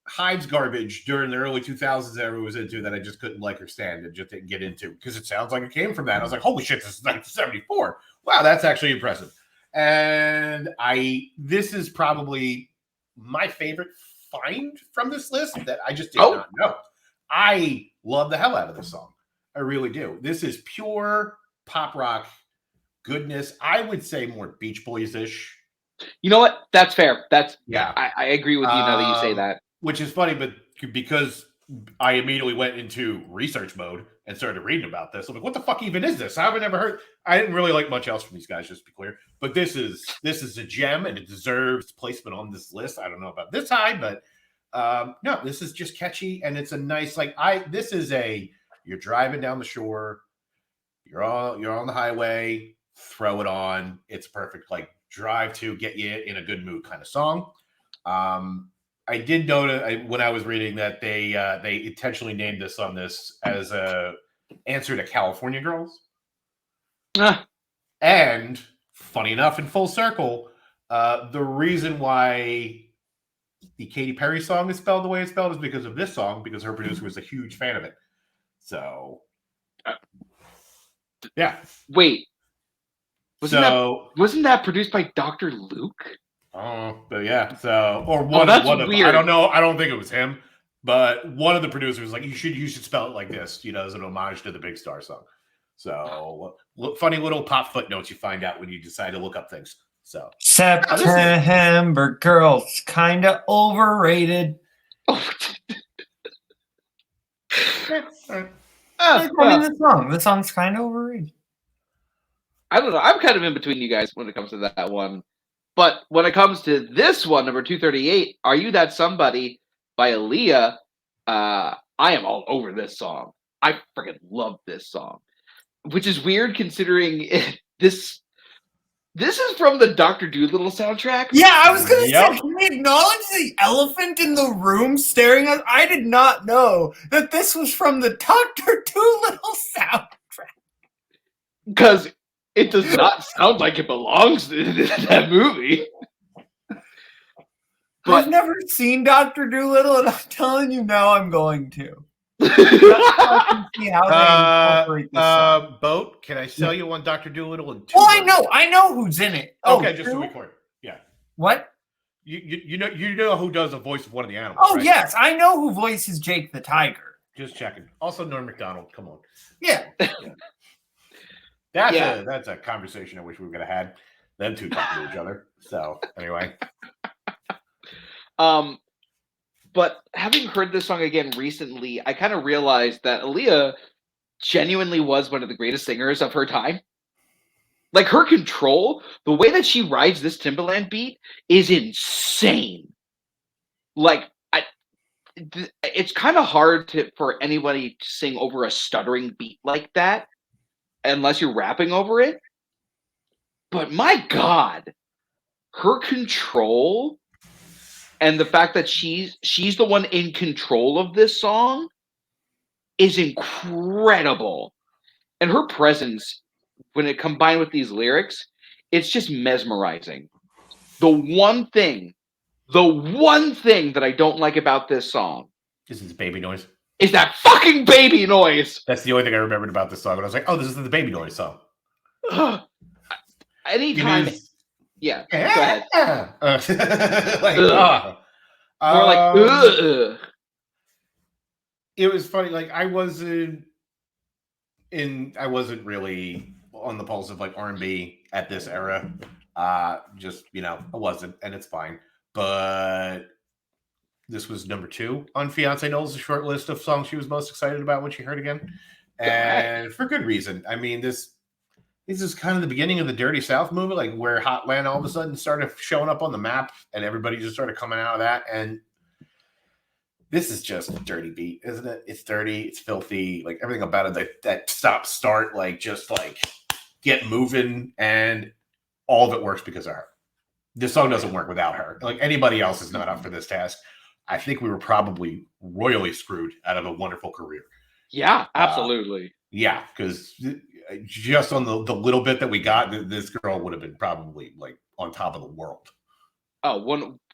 Hives garbage during the early 2000s that everyone was into that I just couldn't like or stand and just didn't get into because it sounds like it came from that. I was like, holy shit, this is 1974. Wow, that's actually impressive. And this is probably my favorite find from this list that I just did not know. I love the hell out of this song. I really do. This is pure pop rock goodness. I would say more Beach Boys-ish. You know what? That's fair. Yeah. I agree with you now that you say that. Which is funny, but because I immediately went into research mode and started reading about this, I'm like, what the fuck even is this? I haven't ever heard. I didn't really like much else from these guys, just to be clear. But this is a gem and it deserves placement on this list. I don't know about this high, but no, this is just catchy and it's a nice this is you're driving down the shore, you're on the highway, throw it on. It's perfect like drive to get you in a good mood kind of song. I did notice when I was reading that they intentionally named this on this as a answer to California Girls. And funny enough, in full circle, the reason why the Katy Perry song is spelled the way it's spelled is because of this song, because her producer was a huge fan of it. So, yeah. Wait. Wasn't that produced by Dr. Luke? Oh, but yeah. So, or one that's of weird. I don't know. I don't think it was him, but one of the producers was like, you should spell it like this, as an homage to the Big Star song. So, funny little pop footnotes you find out when you decide to look up things. So, September Girls, kind of overrated. The song's kind of overrated. I don't know. I'm kind of in between you guys when it comes to that one. But when it comes to this one, number 238, Are You That Somebody by Aaliyah, I am all over this song. I freaking love this song. Which is weird considering this is from the Dr. Dolittle soundtrack. Yeah, I was going to say, can we acknowledge the elephant in the room staring at us? I did not know that this was from the Dr. Dolittle soundtrack. Because it does not sound like it belongs to that movie. But I've never seen Dr. Dolittle, and I'm telling you now I'm going to. Boat, can I sell you one Dr. Dolittle and two? Oh, I know who's in it. Okay, just to be clear. Yeah. What? You know who does the voice of one of the animals? Oh, right? Yes, I know who voices Jake the Tiger. Just checking. Also, Norm Macdonald. Come on. Yeah. That's a conversation I wish we would have had. Them two talking to each other. So anyway. But having heard this song again recently, I kind of realized that Aaliyah genuinely was one of the greatest singers of her time. Like, her control, the way that she rides this Timbaland beat is insane. Like, it's kind of hard for anybody to sing over a stuttering beat like that unless you're rapping over it. But my God, her control and the fact that she's the one in control of this song is incredible. And her presence, when it combined with these lyrics, it's just mesmerizing. The one thing that I don't like about this song is this baby noise. Is that fucking baby noise. That's the only thing I remembered about this song. When I was like, oh, this is the baby noise song. Anytime. Yeah. Go ahead. Like, more like, ugh. It was funny. Like, I wasn't really on the pulse of like R&B at this era. Just, I wasn't, and it's fine. But this was number 2 on Fiancé Knowles' short list of songs she was most excited about when she heard again. And for good reason. I mean, this is kind of the beginning of the Dirty South movement, like where Hotland all of a sudden started showing up on the map and everybody just started coming out of that. And this is just a dirty beat, isn't it? It's dirty, it's filthy, like everything about it, that stop start, like just like get moving, and all of it works because of her. This song doesn't work without her. Like, anybody else is not up for this task. I think we were probably royally screwed out of a wonderful career. Yeah, absolutely. Yeah, because just on the little bit that we got, this girl would have been probably like on top of the world.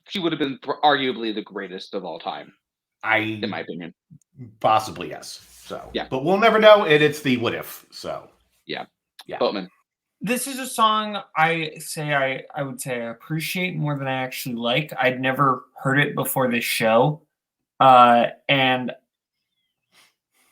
She would have been arguably the greatest of all time. In my opinion. Possibly, yes. So, yeah. But we'll never know, and it's the what if. So, yeah. Boatman. This is a song I would say I appreciate more than I actually like. I'd never heard it before this show. And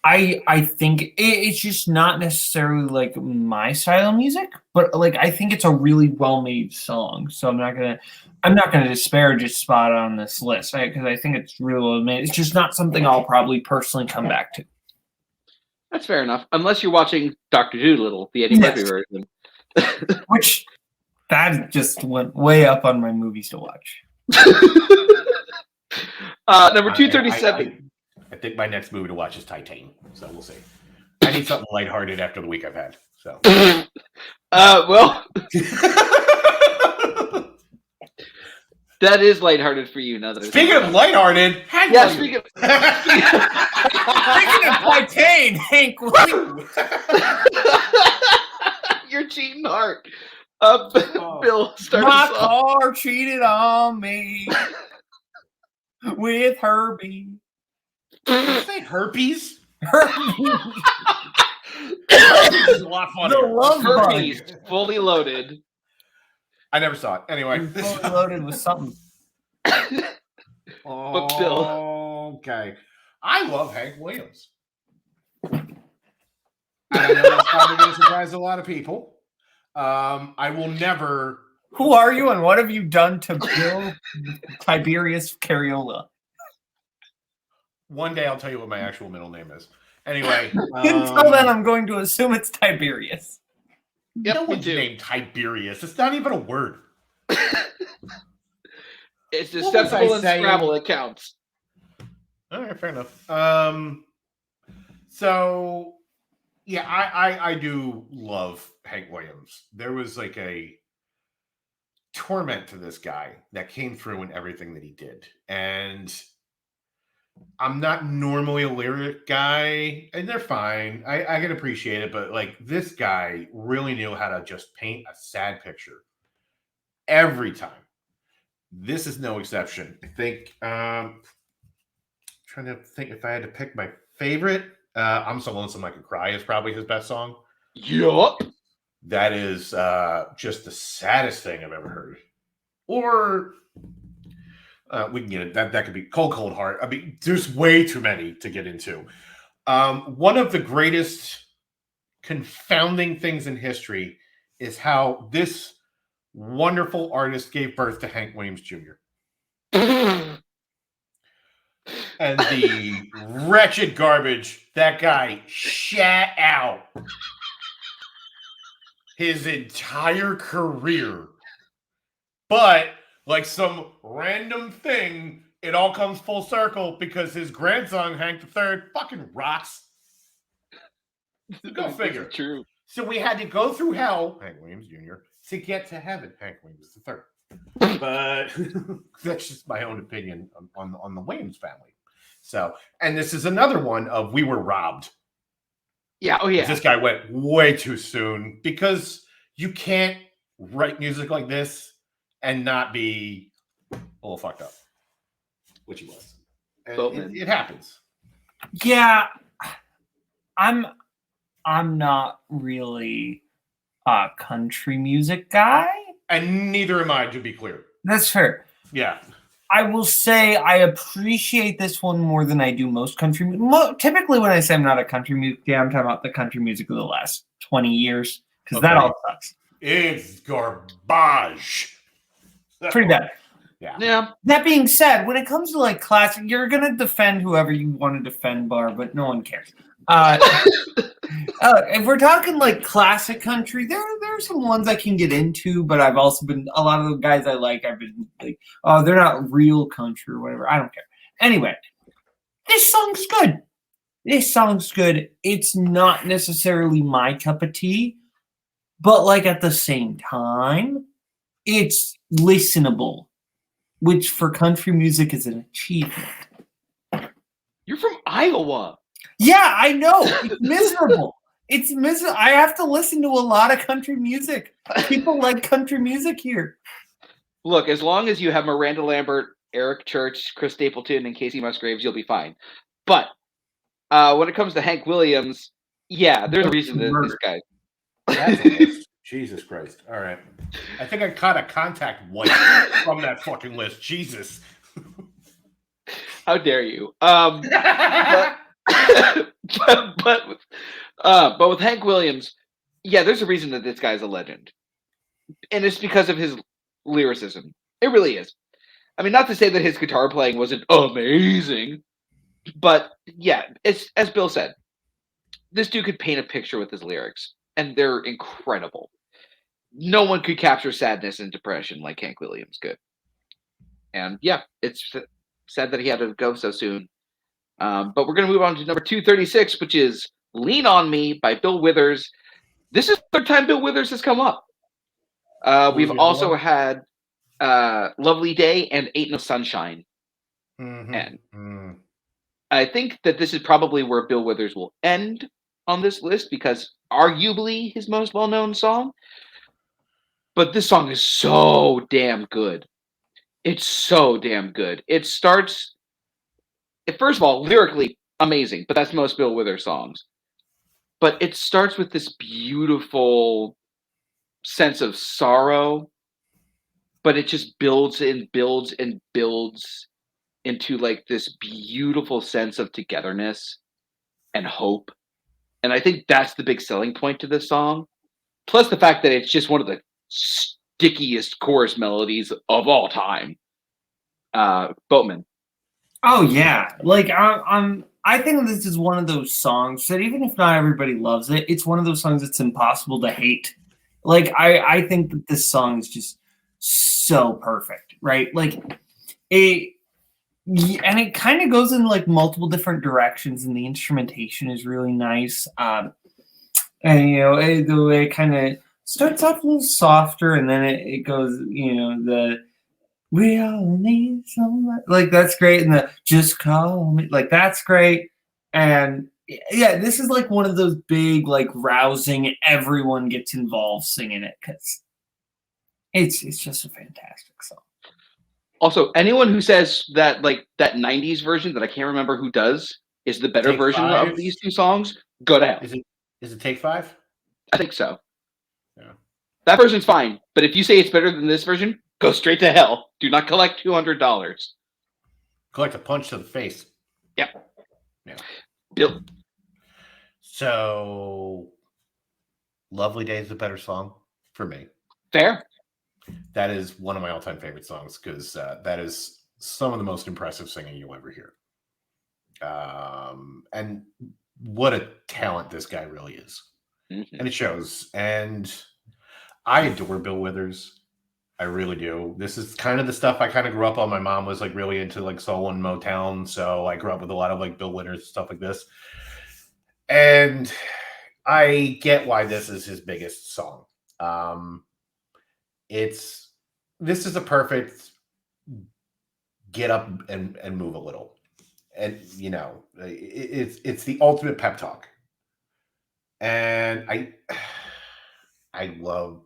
I think it's just not necessarily like my style of music, but like I think it's a really well-made song. So I'm not gonna disparage its spot on this list, right? Because I think it's really well made. It's just not something I'll probably personally come back to. That's fair enough, unless you're watching Dr. Dolittle, the Eddie Murphy version. Which that just went way up on my movies to watch. Number 237. I think my next movie to watch is Titan, so we'll see. I need something lighthearted after the week I've had. So, well, that is lighthearted for you. Now that speaking of lighthearted, speaking of Titan, Hank Williams. Your cheating heart. Bill, start my us off. car cheated on me with Herbie. Did you say herpes? Herpes. Herpes is a lot funnier. The love Herpes, bug. fully loaded. I never saw it. Anyway, Fully loaded with something. But Bill. Okay. I love Hank Williams. I know that's probably going to surprise a lot of people. I will never. Who are you and what have you done to Bill Tiberius Cariola? One day I'll tell you what my actual middle name is. Anyway. Until then, I'm going to assume it's Tiberius. Yep, no one's named Tiberius. It's not even a word. It's acceptable in Scrabble. It counts. All right, fair enough. So, yeah, I do love Hank Williams. There was like a torment to this guy that came through in everything that he did. And I'm not normally a lyric guy, and they're fine. I can appreciate it, but like this guy really knew how to just paint a sad picture every time. This is no exception. I think trying to think if I had to pick my favorite. I'm So Lonesome I Could Cry is probably his best song. Yup. That is just the saddest thing I've ever heard. Or we can get it. That could be Cold Heart. I mean, there's way too many to get into. One of the greatest confounding things in history is how this wonderful artist gave birth to Hank Williams Jr. And the wretched garbage that guy shat out his entire career. But like some random thing, it all comes full circle because his grandson, Hank III, fucking rocks. Go figure. True. So we had to go through hell, Hank Williams Jr., to get to heaven, Hank Williams III. But that's just my own opinion on the Williams family. So, and this is another one of we were robbed. Yeah. Oh, yeah. This guy went way too soon because you can't write music like this and not be a little fucked up, which he was. And it happens. Yeah, I'm not really a country music guy. And neither am I, to be clear. That's fair. Yeah. I will say I appreciate this one more than I do most country music. Typically, when I say I'm not a country music guy, I'm talking about the country music of the last 20 years, because that all sucks. It's garbage. Pretty bad. Yeah. That being said, when it comes to like classic, you're gonna defend whoever you want to defend, Bar, but no one cares. If we're talking like classic country, there are some ones I can get into, but I've also been a lot of the guys I like. I've been like, oh, they're not real country or whatever. I don't care. Anyway, this song's good. It's not necessarily my cup of tea, but like at the same time, it's listenable, which for country music is an achievement. You're from Iowa. Yeah, I know. It's miserable. I have to listen to a lot of country music. People like country music here. Look, as long as you have Miranda Lambert, Eric Church, Chris Stapleton, and Casey Musgraves, you'll be fine. But when it comes to Hank Williams, yeah, there's a reason that this guy. Jesus Christ. All right. I think I caught a contact white from that fucking list. Jesus. How dare you? But with Hank Williams, yeah, there's a reason that this guy's a legend. And it's because of his lyricism. It really is. I mean, not to say that his guitar playing wasn't amazing, but yeah, it's as Bill said, this dude could paint a picture with his lyrics, and they're incredible. No one could capture sadness and depression like Hank Williams could. And yeah, it's sad that he had to go so soon. But we're going to move on to number 236, which is Lean on Me by Bill Withers. This is the third time Bill Withers has come up. We've also had Lovely Day and Ain't No Sunshine. And I think that this is probably where Bill Withers will end on this list because arguably his most well-known song. But this song is so damn good. It's so damn good. It starts, first of all, lyrically amazing, but that's most Bill Withers songs. But it starts with this beautiful sense of sorrow, but it just builds and builds and builds into like this beautiful sense of togetherness and hope. And I think that's the big selling point to this song. Plus the fact that it's just one of the stickiest chorus melodies of all time. Boatman. Oh yeah, like I think this is one of those songs that even if not everybody loves it, it's one of those songs that's impossible to hate. Like I think that this song is just so perfect, right? Like it kind of goes in like multiple different directions, and the instrumentation is really nice. And you know the way it kind of starts off a little softer, and then it goes, you know, the we all need somebody, like that's great, and the just call me, like that's great. And yeah, this is like one of those big, like rousing, everyone gets involved singing it because it's just a fantastic song. Also, anyone who says that like that 90s version that I can't remember who does is the better version of these two songs, go to hell. Is it Take 5? I think so. Yeah. That version's fine, but if you say it's better than this version, go straight to hell. Do not collect $200. Collect a punch to the face. Yeah. Yeah. Bill. So, Lovely Day is a better song for me. Fair. That is one of my all-time favorite songs because that is some of the most impressive singing you'll ever hear. And what a talent this guy really is. Mm-hmm. And it shows. And I adore Bill Withers. I really do. This is kind of the stuff I kind of grew up on. My mom was like really into like soul and Motown. So I grew up with a lot of like Bill Withers, stuff like this. And I get why this is his biggest song. This is a perfect get up and move a little. And you know, it's the ultimate pep talk. And I love,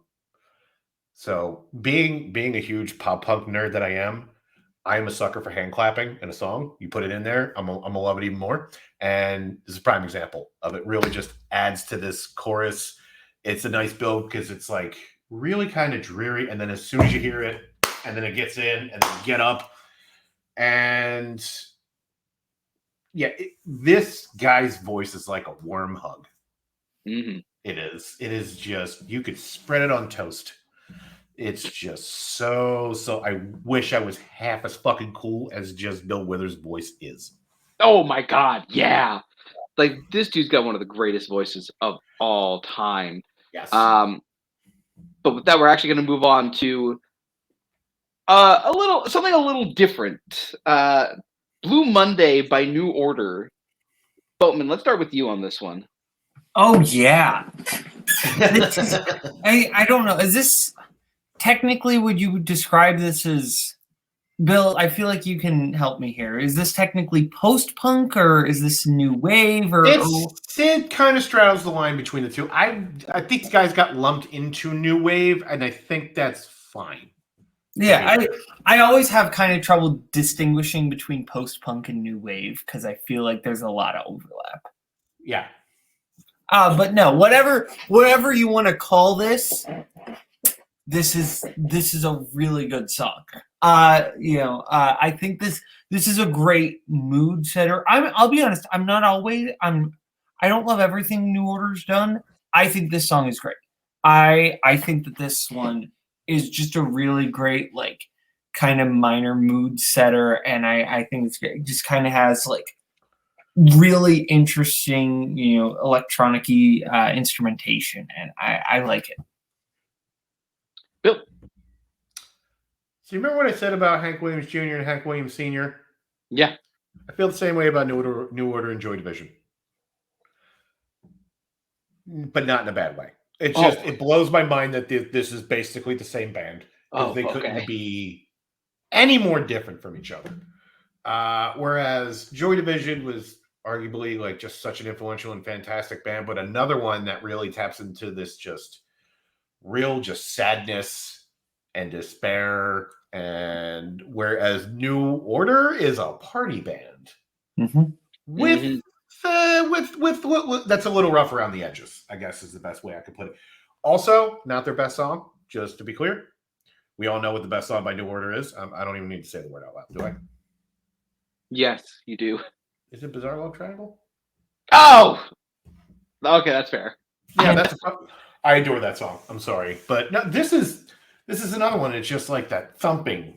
so being a huge pop punk nerd that I am a sucker for hand clapping in a song. You put it in there, I'm gonna love it even more. And this is a prime example of it. Really just adds to this chorus. It's a nice build because it's like really kind of dreary, and then as soon as you hear it, and then it gets in, and then you get up, and yeah, this guy's voice is like a warm hug. Mm-hmm. It is just, you could spread it on toast. It's just so I wish I was half as fucking cool as just Bill Withers' voice is. Oh my God, yeah. Like, this dude's got one of the greatest voices of all time. Yes. But with that, we're actually going to move on to something a little different. Blue Monday by New Order. Boatman, let's start with you on this one. Oh yeah. I don't know. Is this technically, would you describe this as, Bill, I feel like you can help me here. Is this technically post-punk, or is this new wave, or it kind of straddles the line between the two. I think the guys got lumped into new wave, and I think that's fine. Yeah, I always have kind of trouble distinguishing between post-punk and new wave because I feel like there's a lot of overlap. Yeah. But no, whatever you want to call this, this is a really good song. I think this is a great mood setter. I'll be honest, I don't love everything New Order's done. I think this song is great. I think that this one is just a really great, like, kind of minor mood setter, and I think it's great. It just kind of has like really interesting, electronic-y instrumentation, and I like it. Bill. So you remember what I said about Hank Williams Jr. and Hank Williams Sr.? Yeah. I feel the same way about New Order and Joy Division. But not in a bad way. It's just, it blows my mind that this is basically the same band. They couldn't be any more different from each other. Whereas Joy Division was arguably like just such an influential and fantastic band, but another one that really taps into this just real just sadness and despair. And whereas New Order is a party band with that's a little rough around the edges, I guess is the best way I could put it. Also, not their best song, just to be clear. We all know what the best song by New Order is. I don't even need to say the word out loud, do I? Yes, you do. Is it Bizarre Love Triangle? Oh! Okay, that's fair. Yeah, I adore that song. I'm sorry. But no, this is another one. It's just like that thumping,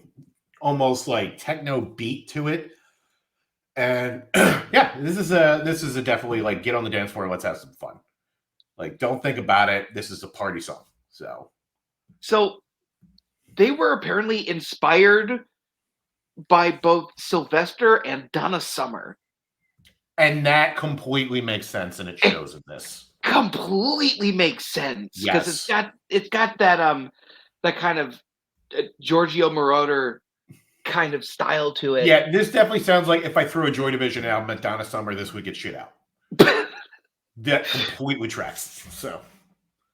almost like techno beat to it. And yeah, this is a definitely like get on the dance floor and let's have some fun. Like, don't think about it. This is a party song. So they were apparently inspired by both Sylvester and Donna Summer. And that completely makes sense, and it shows in this. Completely makes sense. Because yes. it's got that kind of Giorgio Moroder kind of style to it. Yeah, this definitely sounds like if I threw a Joy Division album at Donna Summer, this would get shit out. That completely tracks. So,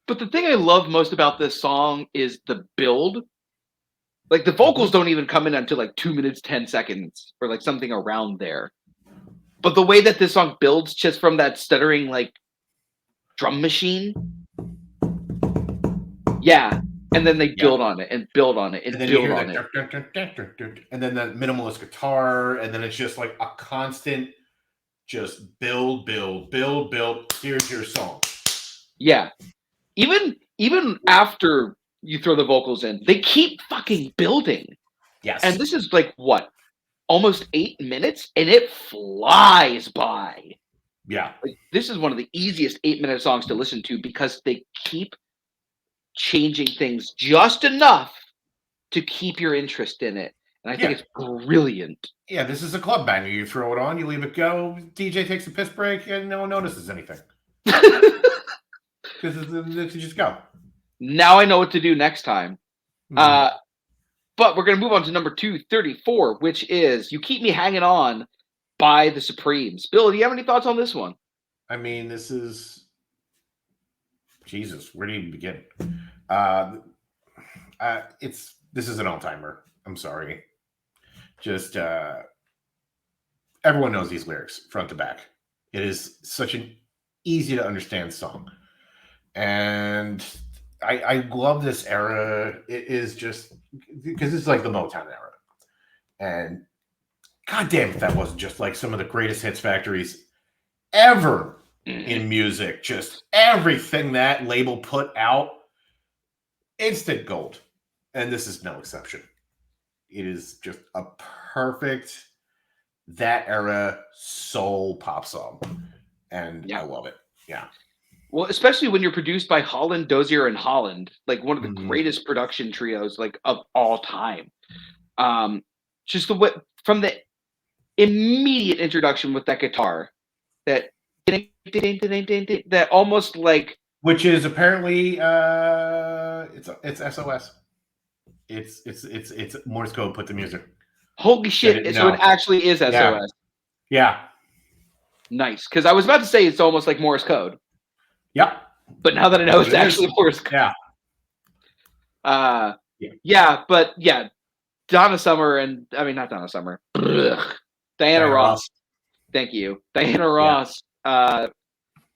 but the thing I love most about this song is the build. Like, the vocals don't even come in until like 2 minutes, 10 seconds, or like something around there. But the way that this song builds just from that stuttering like drum machine. Yeah. And then they build on it and build on it and build on it. And then that minimalist guitar, and then it's just like a constant just build. Here's your song. Yeah. Even after you throw the vocals in, they keep fucking building. Yes. And this is like what? almost 8 minutes, and it flies by. Yeah. Like, this is one of the easiest 8-minute songs to listen to because they keep changing things just enough to keep your interest in it. And I think it's brilliant. Yeah, this is a club banger. You throw it on, you leave it go, DJ takes a piss break, and no one notices anything. Because you just go. Now I know what to do next time. Mm-hmm. But we're going to move on to number 234, which is You Keep Me Hanging On by the Supremes. Bill, do you have any thoughts on this one? I mean, this is... Jesus, where do you begin? This is an all-timer. I'm sorry. Just everyone knows these lyrics front to back. It is such an easy to understand song, and I love this era. It is just because it's like the Motown era, and goddamn if that wasn't just like some of the greatest hits factories ever in music. Just everything that label put out, instant gold, and this is no exception. It is just a perfect that era soul pop song, and I love it. Yeah. Well, especially when you're produced by Holland, Dozier, and Holland, like one of the greatest production trios like of all time. Just the way from the immediate introduction with that guitar, that almost like, which is apparently it's SOS. It's Morse code put to music. Holy shit! So it actually is SOS. Yeah. Nice, because I was about to say it's almost like Morse code. Yep. But now that I know it's actually Morse code. Yeah. But Donna Summer and not Donna Summer. Diana Ross. Thank you. Diana Ross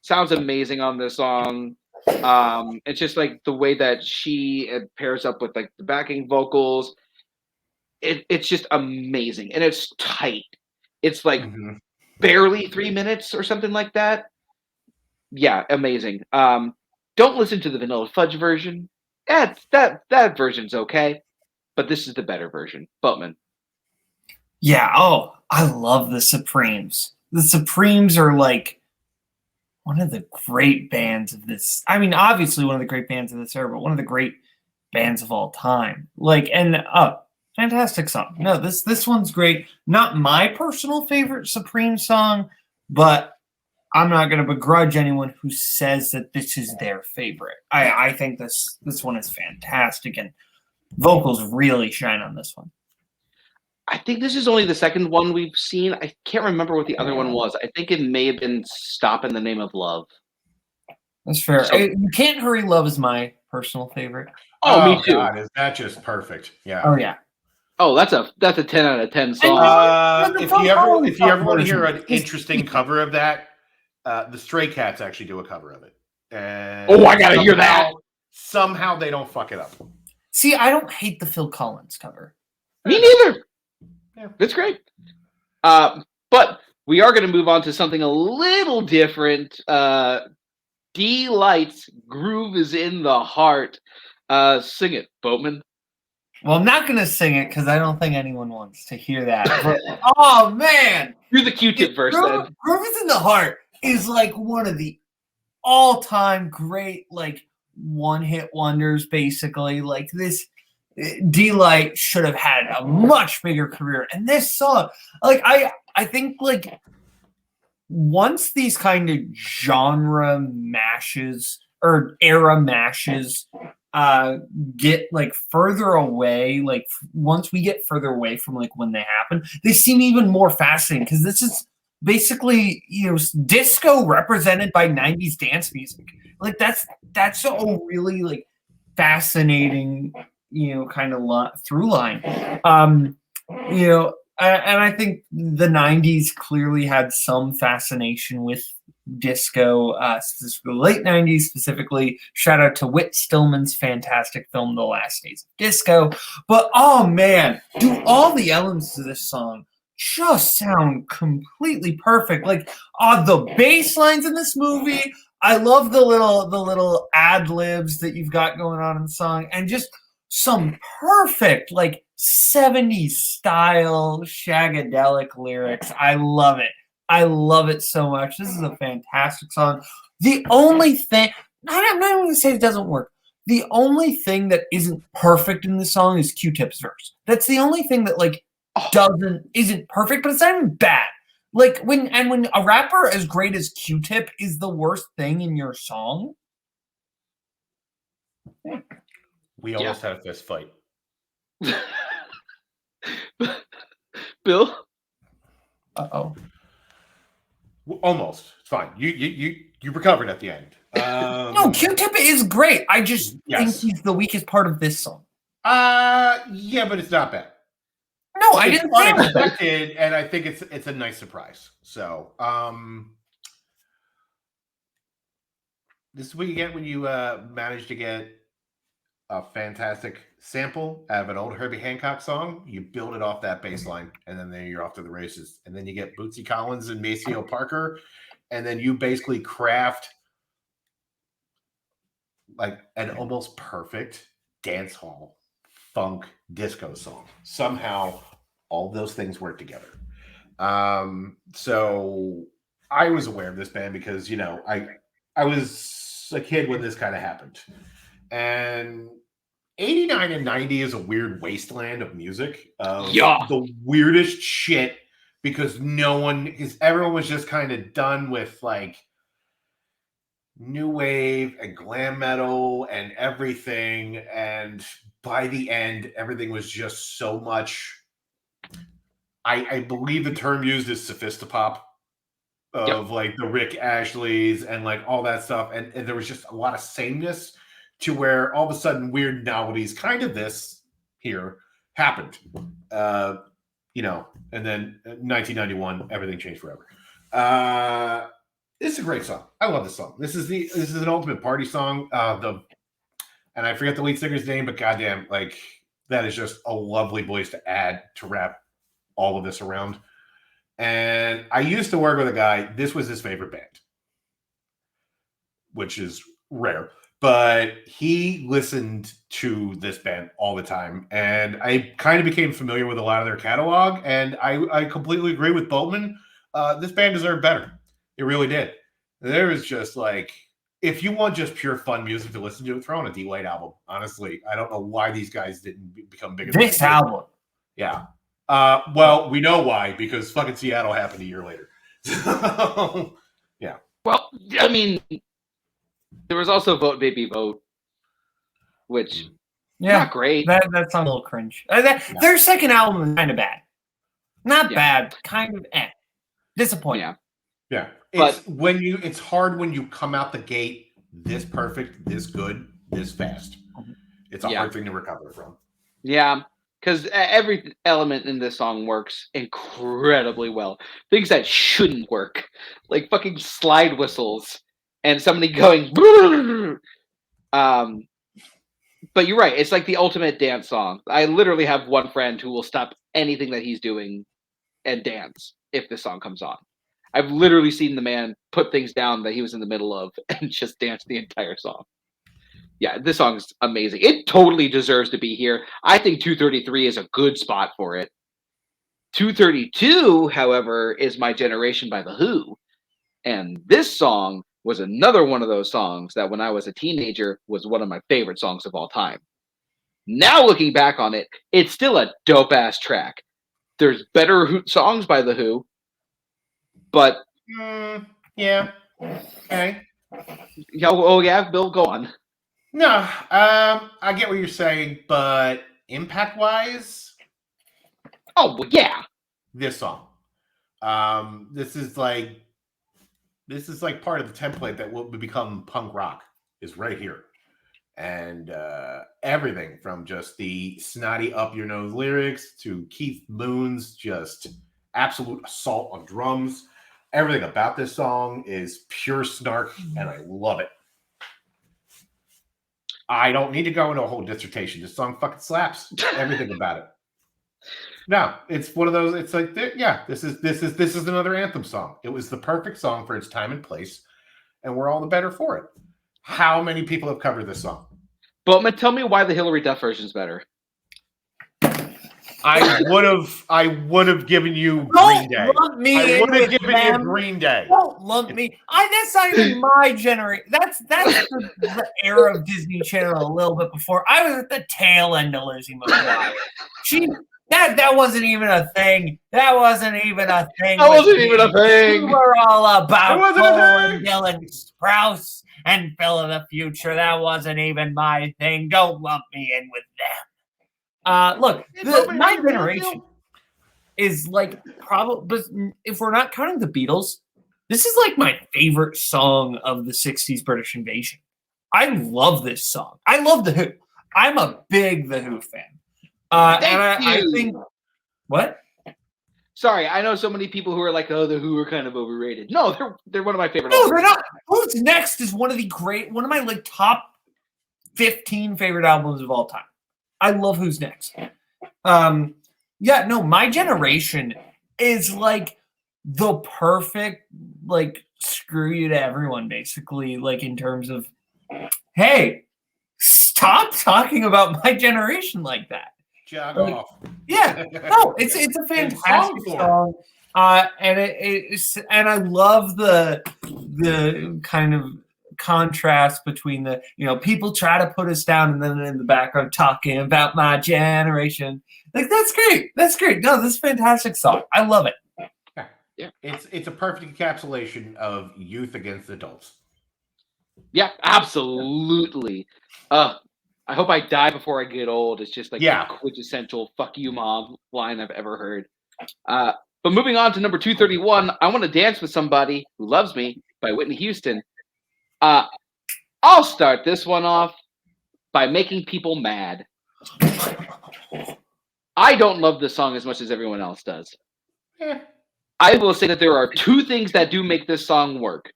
sounds amazing on this song. It's just like the way that she pairs up with like the backing vocals. It's just amazing, and it's tight. It's like barely 3 minutes or something like that. Yeah, amazing. Don't listen to the Vanilla Fudge version. That version's okay, but this is the better version. Boatman. Yeah. Oh, I love the Supremes. The Supremes are like one of the great bands of this. I mean, obviously one of the great bands of this era, but one of the great bands of all time. Like, and fantastic song. No, this one's great. Not my personal favorite Supreme song, but I'm not going to begrudge anyone who says that this is their favorite. I think this one is fantastic, and vocals really shine on this one. I think this is only the second one we've seen. I can't remember what the other one was. I think it may have been Stop in the Name of Love. That's fair. You Can't Hurry Love is my personal favorite. Oh, me too. God, is that just perfect? Yeah. Oh, yeah. Oh, that's a 10 out of 10 song. If you ever want to hear an interesting cover of that, the Stray Cats actually do a cover of it. And I gotta hear that. Somehow they don't fuck it up. See, I don't hate the Phil Collins cover. Me neither. Yeah. That's great. But we are going to move on to something a little different. D Light's Groove is in the Heart. Sing it, Boatman. Well, I'm not going to sing it because I don't think anyone wants to hear that. But, oh, man. Do the Q-tip verse, then. Groove is in the Heart is like one of the all-time great, like, one-hit wonders, basically. Like, this D-Light should have had a much bigger career. And this song, like, I think, like, once these kind of genre mashes or era mashes get like further away, like once we get further away from like when they happen, they seem even more fascinating because this is basically, disco represented by 90s dance music. Like that's a really like fascinating, kind of through line. And I think the 90s clearly had some fascination with disco, specifically late 90s specifically. Shout out to Whit Stillman's fantastic film, The Last Days of Disco. But, oh man, do all the elements of this song just sound completely perfect. Like, the bass lines in this movie, I love the little ad-libs that you've got going on in the song, and just some perfect, like, 70s style shagadelic lyrics. I love it. I love it so much. This is a fantastic song. The only thing, I'm not going to say it doesn't work. The only thing that isn't perfect in this song is Q-Tip's verse. That's the only thing that isn't perfect, but it's not even bad. Like when a rapper as great as Q-Tip is the worst thing in your song. We almost had a fist fight. Bill? Uh-oh. Almost. It's fine. You recovered at the end. No, Q-Tip is great. I just think he's the weakest part of this song. Yeah, but it's not bad. No, I didn't say that. Unexpected, and I think it's a nice surprise. So, this is what you get when you manage to get a fantastic sample out of an old Herbie Hancock song. You build it off that bass line, and then you're off to the races. And then you get Bootsy Collins and Maceo Parker, and then you basically craft like an almost perfect dance hall funk disco song. Somehow all those things work together. So I was aware of this band because, I was a kid when this kind of happened. And 89 and 90 is a weird wasteland of music. The weirdest shit because everyone was just kind of done with like new wave and glam metal and everything. And by the end, everything was just so much. I believe the term used is sophistopop of like the Rick Ashleys and like all that stuff. And there was just a lot of sameness to where all of a sudden weird novelties, kind of this here, happened. And then 1991, everything changed forever. This is a great song. I love this song. This is an ultimate party song. And I forget the lead singer's name, but goddamn, like that is just a lovely voice to add to wrap all of this around. And I used to work with a guy. This was his favorite band, which is rare. But he listened to this band all the time. And I kind of became familiar with a lot of their catalog. And I completely agree with Boatman. This band deserved better. It really did. There was just like, if you want just pure fun music to listen to, throw on a D-White album. Honestly, I don't know why these guys didn't become bigger. This album. Yeah. Well, we know why, because fucking Seattle happened a year later. Yeah. Well, I mean, there was also Vote Baby Vote, which not great. That sounds a little cringe. Their second album is kind of bad. Not bad, kind of disappointing. Yeah. It's hard when you come out the gate this perfect, this good, this fast. It's a hard thing to recover from. Yeah. Because every element in this song works incredibly well. Things that shouldn't work, like fucking slide whistles and somebody going. But you're right. It's like the ultimate dance song. I literally have one friend who will stop anything that he's doing and dance if this song comes on. I've literally seen the man put things down that he was in the middle of and just dance the entire song. Yeah, this song's amazing. It totally deserves to be here. I think 233 is a good spot for it. 232, however, is My Generation by The Who. And this song was another one of those songs that when I was a teenager was one of my favorite songs of all time. Now looking back on it, it's still a dope-ass track. There's better songs by The Who, but... yeah. Okay. Oh, yeah? Bill, go on. No, I get what you're saying, but impact-wise... Oh, well, yeah. This song. This is like part of the template that will become punk rock is right here. And everything from just the snotty up-your-nose lyrics to Keith Moon's just absolute assault on drums. Everything about this song is pure snark, and I love it. I don't need to go into a whole dissertation. This song fucking slaps. Everything about it. No, it's one of those. It's like, this is another Anthem song. It was the perfect song for its time and place, and we're all the better for it. How many people have covered this song? Boatman, tell me why the Hillary Duff version is better. I would have given you Green Don't Day. lump me I in would have with given them. you Green Day. Don't lump me. That's not even my generation. That's the era of Disney Channel a little bit before. I was at the tail end of Lizzie McGuire. That wasn't even a thing. That wasn't even a thing. That wasn't even a thing. We were all about wasn't a Cole thing. and Dylan Sprouse and Phil of the Future. That wasn't even my thing. Don't lump me in with them. Look, my generation is like probably, but if we're not counting the Beatles, this is like my favorite song of the 60s British Invasion. I love this song. I love The Who. I'm a big The Who fan. And I think, what? Sorry, I know so many people who are like, oh, the Who are kind of overrated. No, they're one of my favorite. No, they're not. Who's Next is one of my like top 15 favorite albums of all time. I love Who's Next. My generation is like the perfect, like, screw you to everyone, basically, like, in terms of, hey, stop talking about my generation like that. Jog Like, off. Yeah, no, it's a fantastic song, and I love the kind of contrast between the people try to put us down and then in the background talking about my generation. Like that's great. No, this is a fantastic song. I love it. Yeah. It's a perfect encapsulation of youth against adults. Yeah, absolutely. I hope I die before I get old. It's just like the quintessential "fuck you, mom" line I've ever heard. But moving on to number 231, "I Want to Dance with Somebody Who Loves Me" by Whitney Houston. I'll start this one off by making people mad. I don't love this song as much as everyone else does. Yeah. I will say that there are two things that do make this song work,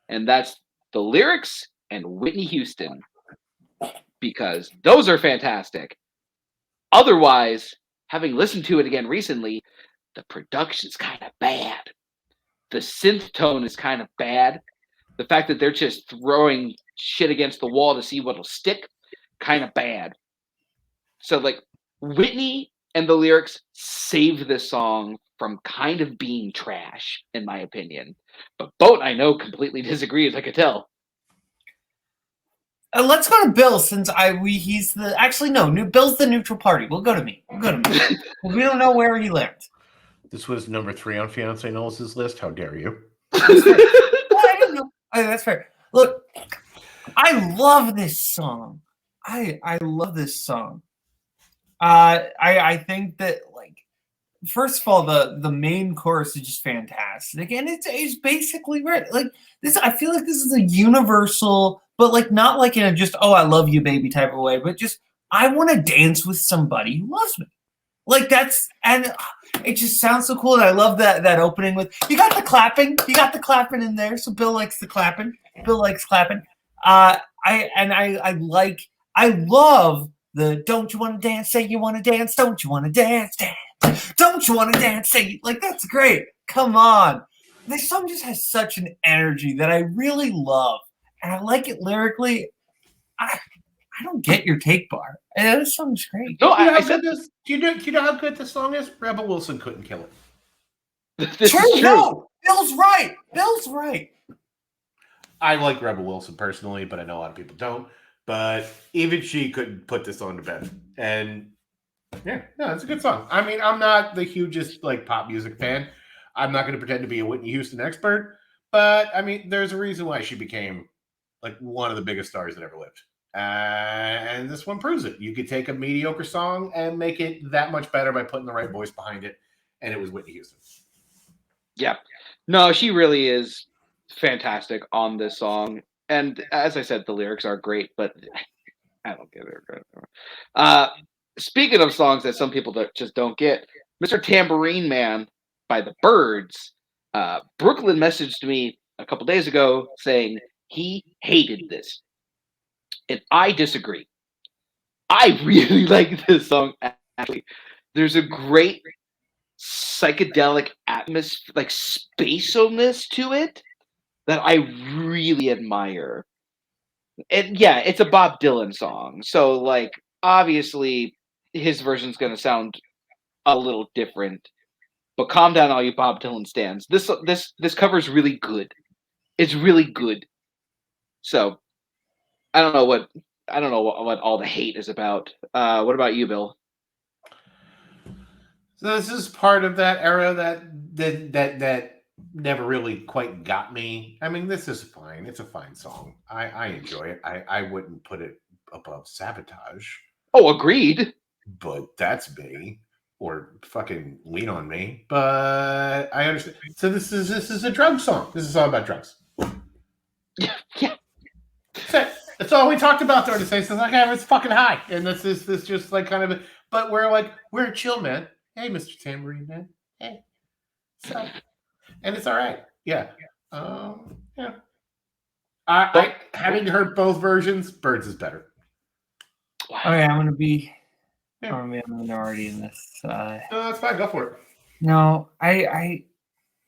and that's the lyrics and Whitney Houston, because those are fantastic. Otherwise, having listened to it again recently, the production's kind of bad. The synth tone is kind of bad. The fact that they're just throwing shit against the wall to see what'll stick, kind of bad. So, like, Whitney and the lyrics save this song from kind of being trash, in my opinion. But Boat, I know, completely disagrees, I could tell. Let's go to Bill since Bill's the neutral party. We'll go to me. We don't know where he lands. This was number 3 on Fiancé Knowles' list. How dare you? I didn't know. That's fair. Look, I love this song. I love this song. I think that, like, first of all, the main chorus is just fantastic, and it's basically right. Like this, I feel like this is a universal, but like not like in a just I love you baby type of way, but just I want to dance with somebody who loves me. Like and it just sounds so cool, and I love that opening with you got the clapping in there. So Bill likes the clapping. Bill likes clapping. I love the don't you want to dance? Say you want to dance. Don't you want to dance? Dance. Don't you want to dance? Say like that's great. Come on. This song just has such an energy that I really love, and I like it lyrically. I don't get your take, Bar. This song's great. No, I said this. Do you know how good this song is? Rebel Wilson couldn't kill it. This is true. No, Bill's right. I like Rebel Wilson personally, but I know a lot of people don't. But even she couldn't put this on to bed. And yeah, no, it's a good song. I mean, I'm not the hugest like pop music fan. I'm not going to pretend to be a Whitney Houston expert, but I mean, there's a reason why she became like one of the biggest stars that ever lived. And this one proves it. You could take a mediocre song and make it that much better by putting the right voice behind it. And it was Whitney Houston. Yeah. No, she really is fantastic on this song. And as I said, the lyrics are great, but I don't give her credit. Speaking of songs that some people just don't get, Mr. Tambourine Man by the Byrds. Brooklyn messaged me a couple days ago saying he hated this. And I disagree. I really like this song, actually. There's a great psychedelic atmosphere, like space-o-ness to it that I really admire. And yeah, it's a Bob Dylan song. So, like, obviously his version's going to sound a little different. But calm down, all you Bob Dylan stans. This cover is really good. It's really good. So I don't know what all the hate is about. What about you, Bill? So this is part of that era that never really quite got me. I mean, this is fine. It's a fine song. I enjoy it. I wouldn't put it above Sabotage. Oh, agreed. But that's me. Or fucking Lean on Me. But I understand. So this is a drug song. This is all about drugs. Yeah. That's all we talked about during the same. So like, it's fucking high, and this just like kind of. But we're chill, man. Hey, Mr. Tambourine Man. Hey. So, and it's all right. Yeah. Yeah. I having heard both versions, Birds is better. Okay, I'm gonna be a minority in this. No, that's fine. Go for it. No, I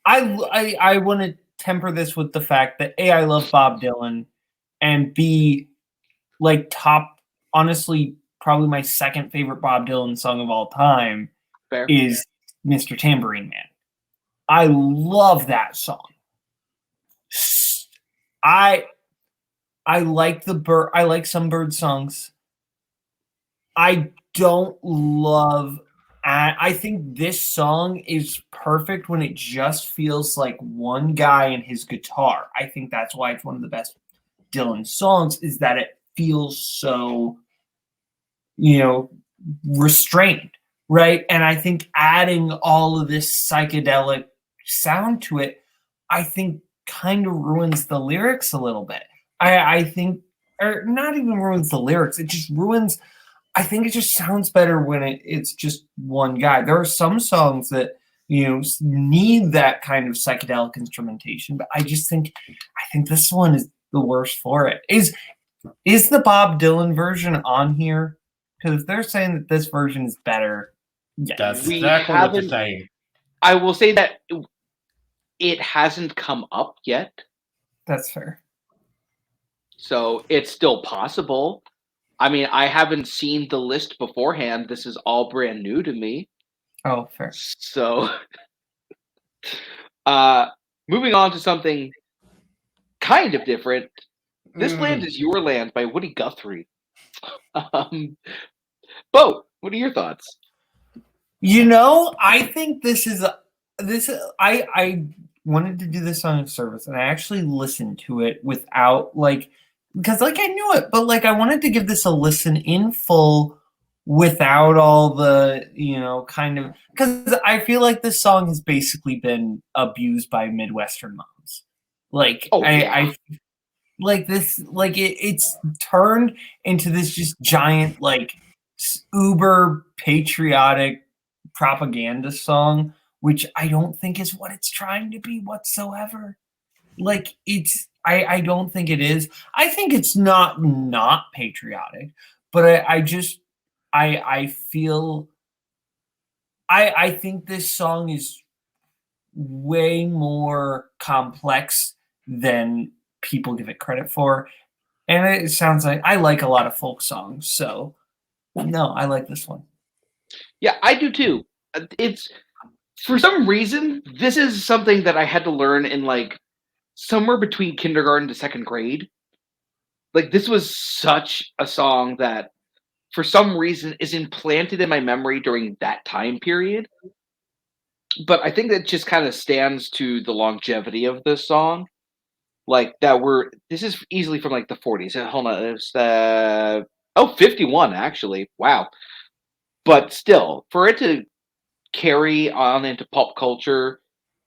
want to temper this with the fact that A, I love Bob Dylan, and B, like top, honestly, probably my second favorite Bob Dylan song of all time is Mr. Tambourine Man. I love that song. I like I like some Bird songs. I don't love. I think this song is perfect when it just feels like one guy and his guitar. I think that's why it's one of the best Dylan songs, is that it feels so, restrained, right? And I think adding all of this psychedelic sound to it, I think kind of ruins the lyrics a little bit. I think, or not even ruins the lyrics, it just ruins. I think it just sounds better when it's just one guy. There are some songs that need that kind of psychedelic instrumentation, but I think this one is the worst for it. Is the Bob Dylan version on here? Because if they're saying that this version is better, yeah, that's exactly what they're saying. I will say that it hasn't come up yet. That's fair. So it's still possible. I mean, I haven't seen the list beforehand. This is all brand new to me. Oh, fair. So, moving on to something kind of different. This Land Is Your Land by Woody Guthrie. Bo, what are your thoughts? I think this is I wanted to do this on a service, and I actually listened to it without because I knew it, but I wanted to give this a listen in full without all the kind of, because I feel like this song has basically been abused by Midwestern moms. I like this, it's turned into this just giant uber patriotic propaganda song, which I don't think is what it's trying to be whatsoever. I don't think it is. I think it's not patriotic, but I feel I think this song is way more complex than people give it credit for. And it sounds like I like a lot of folk songs, so no, I like this one. Yeah, I do too. It's, for some reason, this is something that I had to learn in somewhere between kindergarten to second grade. This was such a song that for some reason is implanted in my memory during that time period. But I think that just kind of stands to the longevity of this song. This is easily from the 40s. Hold on, it's 51 actually. Wow. But still, for it to carry on into pop culture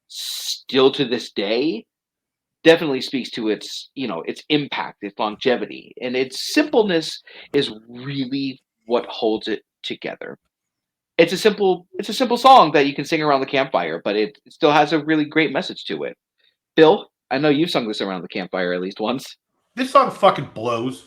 still to this day definitely speaks to its impact, its longevity, and its simpleness is really what holds it together. It's a simple song that you can sing around the campfire, but it still has a really great message to it. Bill, I know you've sung this around the campfire at least once. This song fucking blows.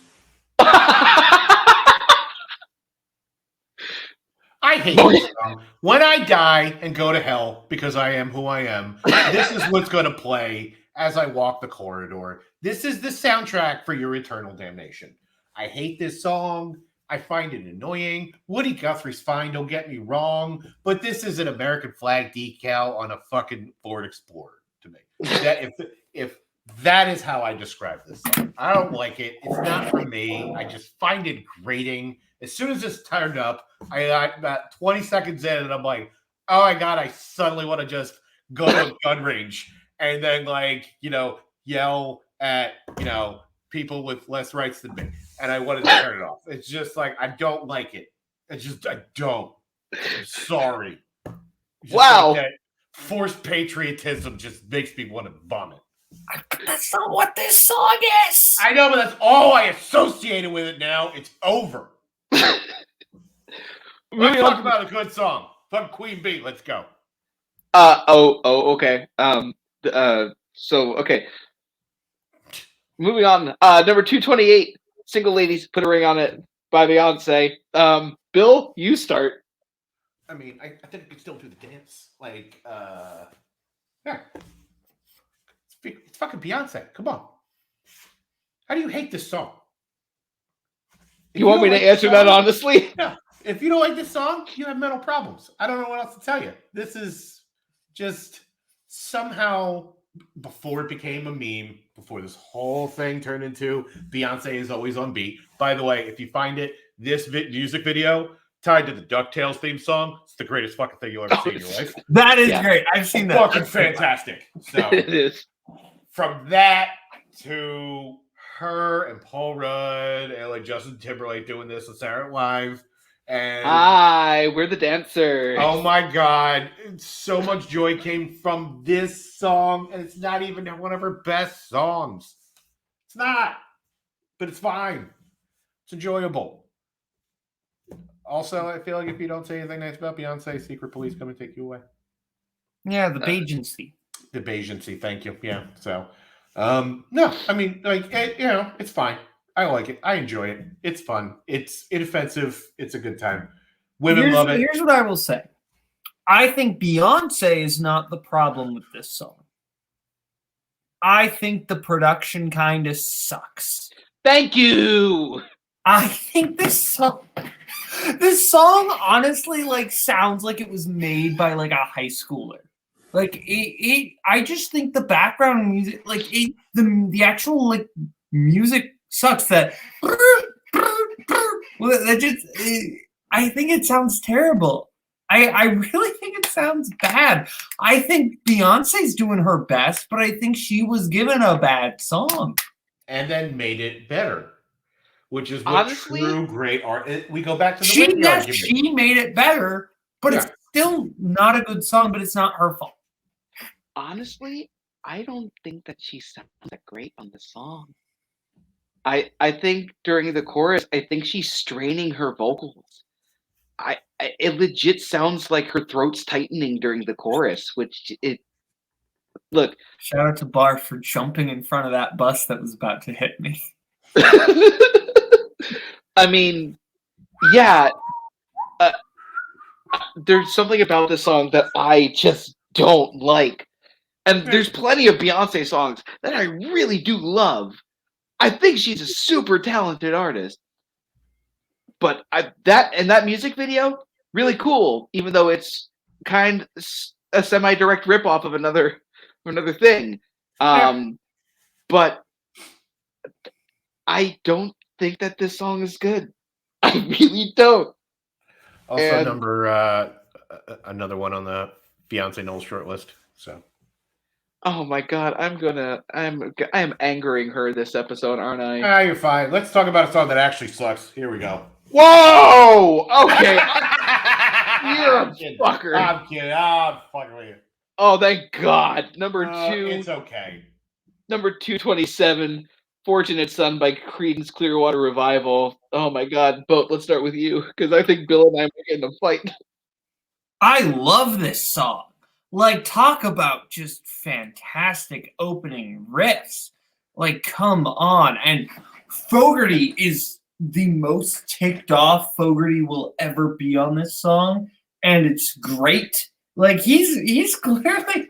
I hate this song. When I die and go to hell because I am who I am, this is what's going to play as I walk the corridor. This is the soundtrack for your eternal damnation. I hate this song. I find it annoying. Woody Guthrie's fine, don't get me wrong, but this is an American flag decal on a fucking Ford Explorer to me. That if that is how I describe this song. I don't like it. It's not for me. I just find it grating. As soon as it's turned up, I got about 20 seconds in and I'm like, oh my God, I suddenly want to just go to a gun range and then yell at, people with less rights than me. And I wanted to turn it off. It's just like, I don't like it. It's just, I don't. I'm sorry. Wow. Like that forced patriotism just makes me want to vomit. That's not what this song is. I know, but that's all I associated with it now. It's over. Let's talk about a good song. Fuck Queen Bee. Let's go. Okay. Okay. Moving on. Number 228, Single Ladies, Put a Ring on It by Beyonce. Bill, you start. I mean, I think I could still do the dance. Yeah. It's fucking Beyonce. Come on. How do you hate this song? You want me to answer that honestly? Yeah. If you don't like this song, you have mental problems. I don't know what else to tell you. This is just somehow, before it became a meme, before this whole thing turned into Beyonce is always on beat. By the way, if you find it, this music video tied to the DuckTales theme song, it's the greatest fucking thing you'll ever see in your life. That is great. I've seen that. Fucking fantastic. So It is. From that to her and Paul Rudd and like Justin Timberlake doing this with Saturday Night Live. And Hi, we're the dancers. oh my God, so much joy came from this song, and it's not even one of her best songs. It's not, but it's fine. It's enjoyable. Also, I feel like if you don't say anything nice about Beyonce, secret police come and take you away. Yeah, the Bajancy. The Bajancy, thank you. Yeah, so, no, I mean, it's fine. I like it. I enjoy it. It's fun. It's inoffensive. It's a good time. Women love it. Here's what I will say. I think Beyonce is not the problem with this song. I think the production kind of sucks. Thank you. I think this song honestly sounds like it was made by a high schooler. I just think the background music, the actual music sucks. I think it sounds terrible. I really think it sounds bad. I think Beyonce's doing her best, but I think she was given a bad song. And then made it better, which is what Honestly, true great art. We go back to the she Whitney argument. She made it better, but it's still not a good song, but it's not her fault. Honestly, I don't think that she sounds that great on the song. I think during the chorus, I think she's straining her vocals. It legit sounds like her throat's tightening during the chorus, look. Shout out to Bar for jumping in front of that bus that was about to hit me. I mean, yeah. There's something about this song that I just don't like. And there's plenty of Beyonce songs that I really do love. I think she's a super talented artist. But that music video, really cool, even though it's kind of a semi-direct ripoff of another thing. But I don't think that this song is good. I really don't. Also, another one on the Beyonce Knowles short list. So. Oh my God, I am angering her this episode, aren't I? Ah, you're fine. Let's talk about a song that actually sucks. Here we go. Whoa! Okay. You're a fucker. I'm kidding. I'm fucking with you. Oh, thank God. Number 2. It's okay. Number 227, Fortunate Son by Credence Clearwater Revival. Oh my God. Boat, let's start with you, because I think Bill and I are getting a fight. I love this song. Talk about just fantastic opening riffs. Come on. And Fogerty is the most ticked off Fogerty will ever be on this song. And it's great. He's clearly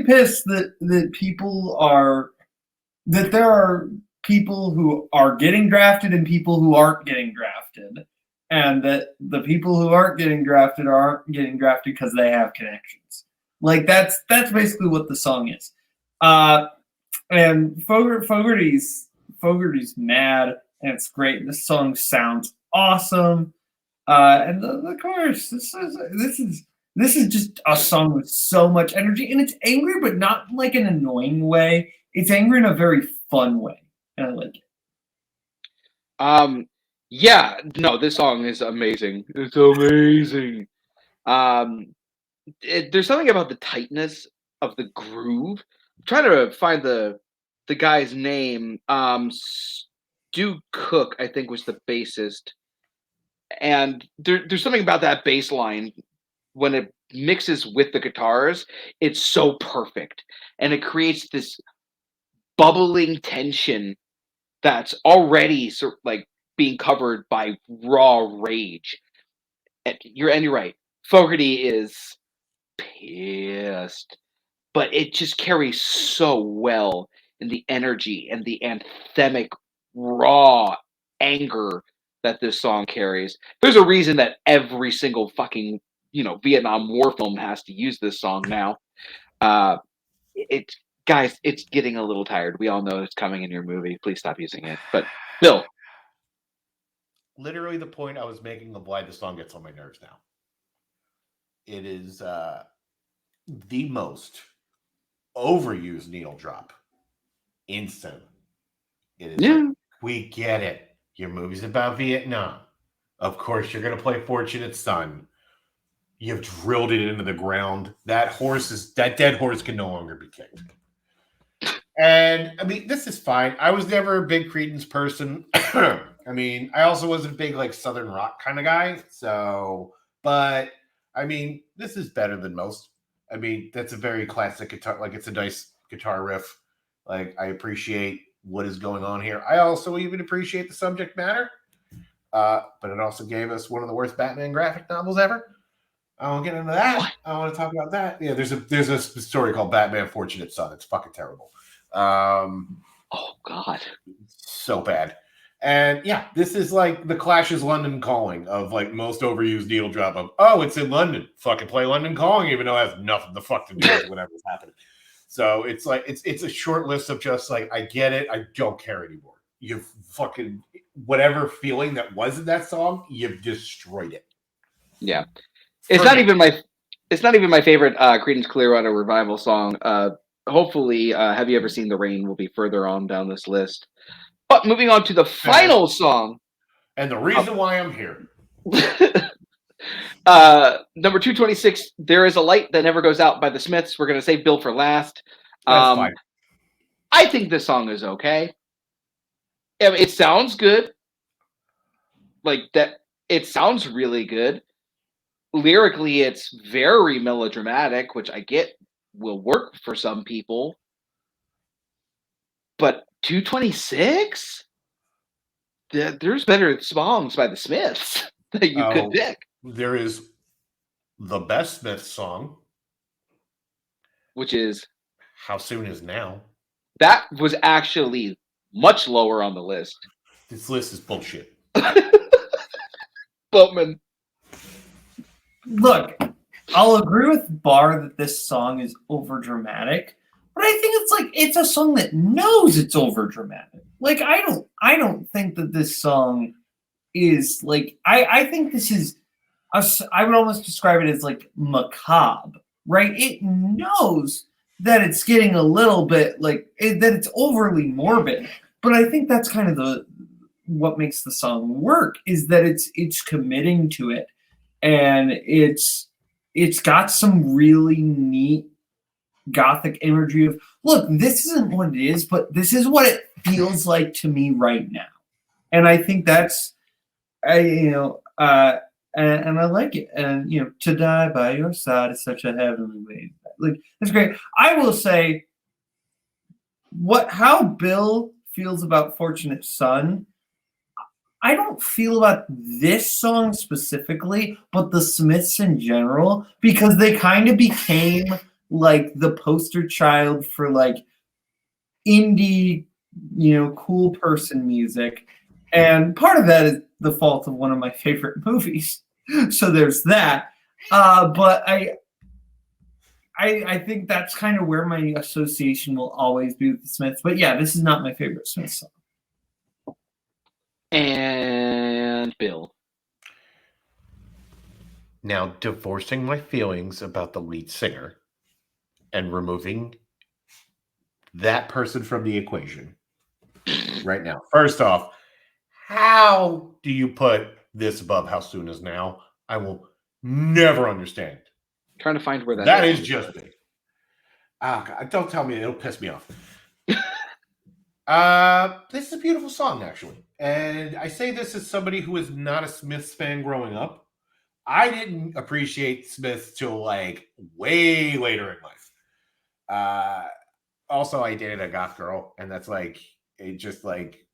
pissed that there are people who are getting drafted and people who aren't getting drafted, and that the people who aren't getting drafted because they have connections. Like that's basically what the song is. And Fogerty's mad, and it's great. This song sounds awesome. And the chorus, this is just a song with so much energy, and it's angry, but not like an annoying way. It's angry in a very fun way, and I like it. Yeah, no, this song is amazing. It's amazing. There's something about the tightness of the groove. I'm trying to find the guy's name. Stu Cook, I think, was the bassist. And there's something about that bass line when it mixes with the guitars, it's so perfect. And it creates this bubbling tension that's already sort of like being covered by raw rage. And you're right. Fogerty is pissed, but it just carries so well in the energy and the anthemic raw anger that this song carries. There's a reason that every single fucking Vietnam War film has to use this song now. Guys, it's getting a little tired. We all know it's coming in your movie. Please stop using it. But Bill, literally the point I was making of why the song gets on my nerves now. It is the most overused needle drop in cinema. It is like, we get it. Your movie's about Vietnam. Of course, you're going to play Fortunate Son. You've drilled it into the ground. That dead horse can no longer be kicked. And I mean, this is fine. I was never a big Credence person. I mean, I also wasn't a big like Southern rock kind of guy. So, but I mean, this is better than most. I mean, that's a very classic guitar. Like it's a nice guitar riff. Like I appreciate what is going on here. I also even appreciate the subject matter. But it also gave us one of the worst Batman graphic novels ever. I won't get into that. What? I want to talk about that. Yeah, there's a story called Batman Fortunate Son. It's fucking terrible. Oh God, so bad. And yeah, this is like the Clash's London Calling of like most overused needle drop of, oh, it's in London. Fucking play London Calling, even though it has nothing to fuck to do with whatever's happening. So it's like it's a short list of just like, I get it, I don't care anymore. You've fucking whatever feeling that was in that song, you've destroyed it. Yeah. It's not even my favorite Credence Clearwater Revival song. Hopefully, Have You Ever Seen the Rain will be further on down this list. But moving on to the final song. And the reason why I'm here. Number 226, There Is a Light That Never Goes Out by the Smiths. We're going to save Bill for last. That's fine. I think this song is okay. I mean, it sounds good. Like that, it sounds really good. Lyrically, it's very melodramatic, which I get will work for some people. But 226? There's better songs by the Smiths that you could pick. There is the best Smiths song, which is How Soon Is Now. That was actually much lower on the list. This list is bullshit. Boatman. Look, I'll agree with Barr that this song is over dramatic, but I think it's a song that knows it's over dramatic. Like I don't think that this song is like I think this is I would almost describe it as like macabre, right? It knows that it's getting a little bit that it's overly morbid, but I think that's kind of what makes the song work is that it's committing to it. And it's got some really neat gothic imagery of, look, this isn't what it is, but this is what it feels like to me right now. And I think that's, and I like it. And, to die by your side is such a heavenly way. Like, it's great. I will say how Bill feels about Fortunate Son, I don't feel about this song specifically, but the Smiths in general, because they kind of became like the poster child for like indie cool person music. And part of that is the fault of one of my favorite movies. So there's that. But I think that's kind of where my association will always be with the Smiths. But yeah, this is not my favorite Smiths song. And Bill. Now, divorcing my feelings about the lead singer and removing that person from the equation right now. First off, how do you put this above How Soon Is Now? I will never understand. Trying to find where that is just me. God, don't tell me, it'll piss me off. This is a beautiful song, actually. And I say this as somebody who is not a Smiths fan growing up. I didn't appreciate Smiths till like way later in life. Also, I dated a goth girl, and that's like it just like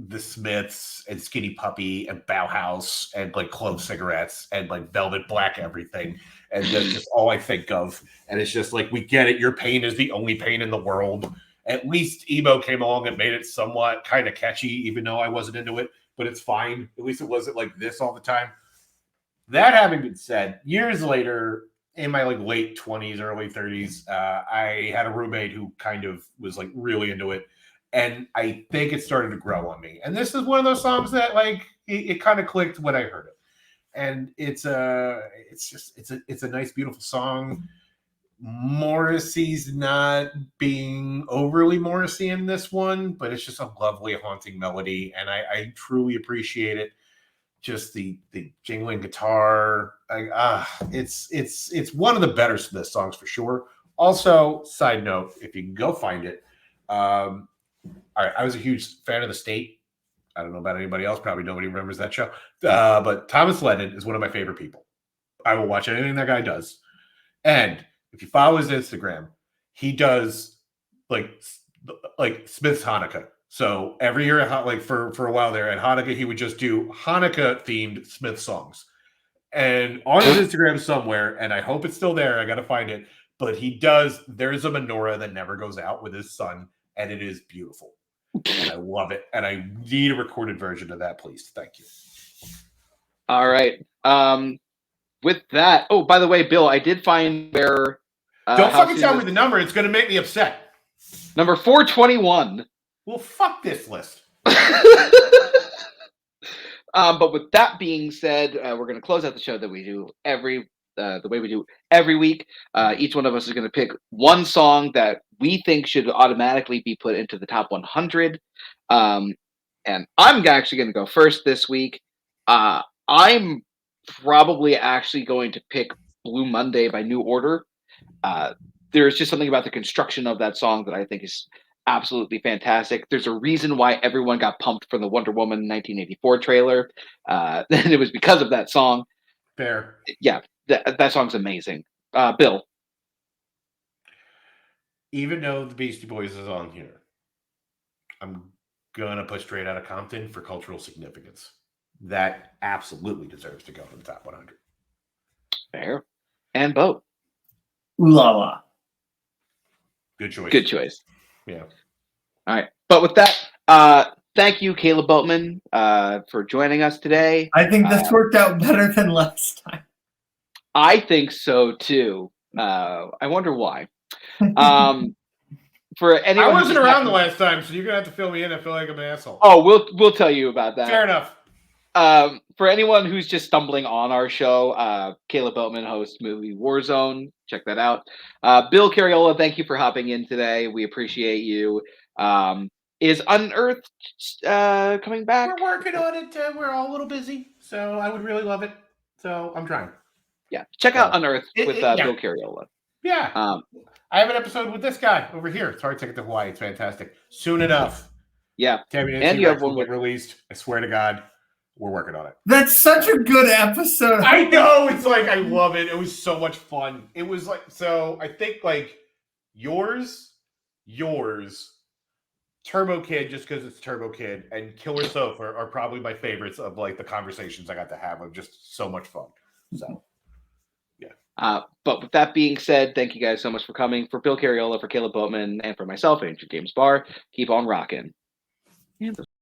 the Smiths and Skinny Puppy and Bauhaus and like Clove Cigarettes and like Velvet Black everything. And that's just all I think of. And it's just like, we get it. Your pain is the only pain in the world. At least emo came along and made it somewhat kind of catchy, even though I wasn't into it. But it's fine. At least it wasn't like this all the time. That having been said, years later, in my like late 20s, early 30s, I had a roommate who kind of was like really into it. And I think it started to grow on me. And this is one of those songs that like it kind of clicked when I heard it. And it's a nice, beautiful song. Morrissey's not being overly Morrissey in this one, but it's just a lovely, haunting melody. And I truly appreciate it. Just the jingling guitar. It's one of the better Smiths songs for sure. Also, side note, if you can go find it, all right, I was a huge fan of The State. I don't know about anybody else. Probably nobody remembers that show. But Thomas Lennon is one of my favorite people. I will watch anything that guy does. And if you follow his Instagram, he does like Smith's Hanukkah. So every year, like for a while there at Hanukkah, he would just do Hanukkah-themed Smith songs. And on his Instagram somewhere, and I hope it's still there, I got to find it, but he does, there's a menorah that never goes out with his son, and it is beautiful. And I love it. And I need a recorded version of that, please. Thank you. All right. With that, oh, by the way, Bill, I did find where... Don't fucking tell me the number. It's going to make me upset. Number 421. Well, fuck this list. But with that being said, we're going to close out the show that we do the way we do every week. Each one of us is going to pick one song that we think should automatically be put into the top 100. And I'm actually going to go first this week. I'm probably actually going to pick Blue Monday by New Order. There's just something about the construction of that song that I think is absolutely fantastic. There's a reason why everyone got pumped for the Wonder Woman 1984 trailer. And it was because of that song. Fair. Yeah, that song's amazing. Bill. Even though the Beastie Boys is on here, I'm going to put Straight Outta Compton for cultural significance. That absolutely deserves to go to the top 100. Fair. And Boat. Ooh la la. Good choice. Good choice. Yeah. All right. But with that, thank you, Caleb Boatman, for joining us today. I think this worked out better than last time. I think so too. I wonder why. For anyone, I wasn't around the last time, so you're gonna have to fill me in. I feel like I'm an asshole. Oh, we'll tell you about that. Fair enough. For anyone who's just stumbling on our show, Caleb Boatman hosts movie Warzone. Check that out. Bill Cariola, thank you for hopping in today. We appreciate you. Is Unearthed coming back? We're working on it. We're all a little busy, so I would really love it. So I'm trying. Yeah, check out Unearthed with yeah. Bill Cariola. Yeah. I have an episode with this guy over here. It's Hard Ticket to Hawaii. It's fantastic. Soon enough. Yeah. And you have one released. I swear to God, we're working on it. That's such a good episode. I know. It's like, I love it. It was so much fun. It was like, so I think like yours, Turbo Kid, just because it's Turbo Kid, and Killer Sofa are probably my favorites of like the conversations I got to have of just so much fun. So, yeah. But with that being said, thank you guys so much for coming. For Bill Cariola, for Caleb Boatman, and for myself, Andrew James Barr, keep on rocking. Anthem.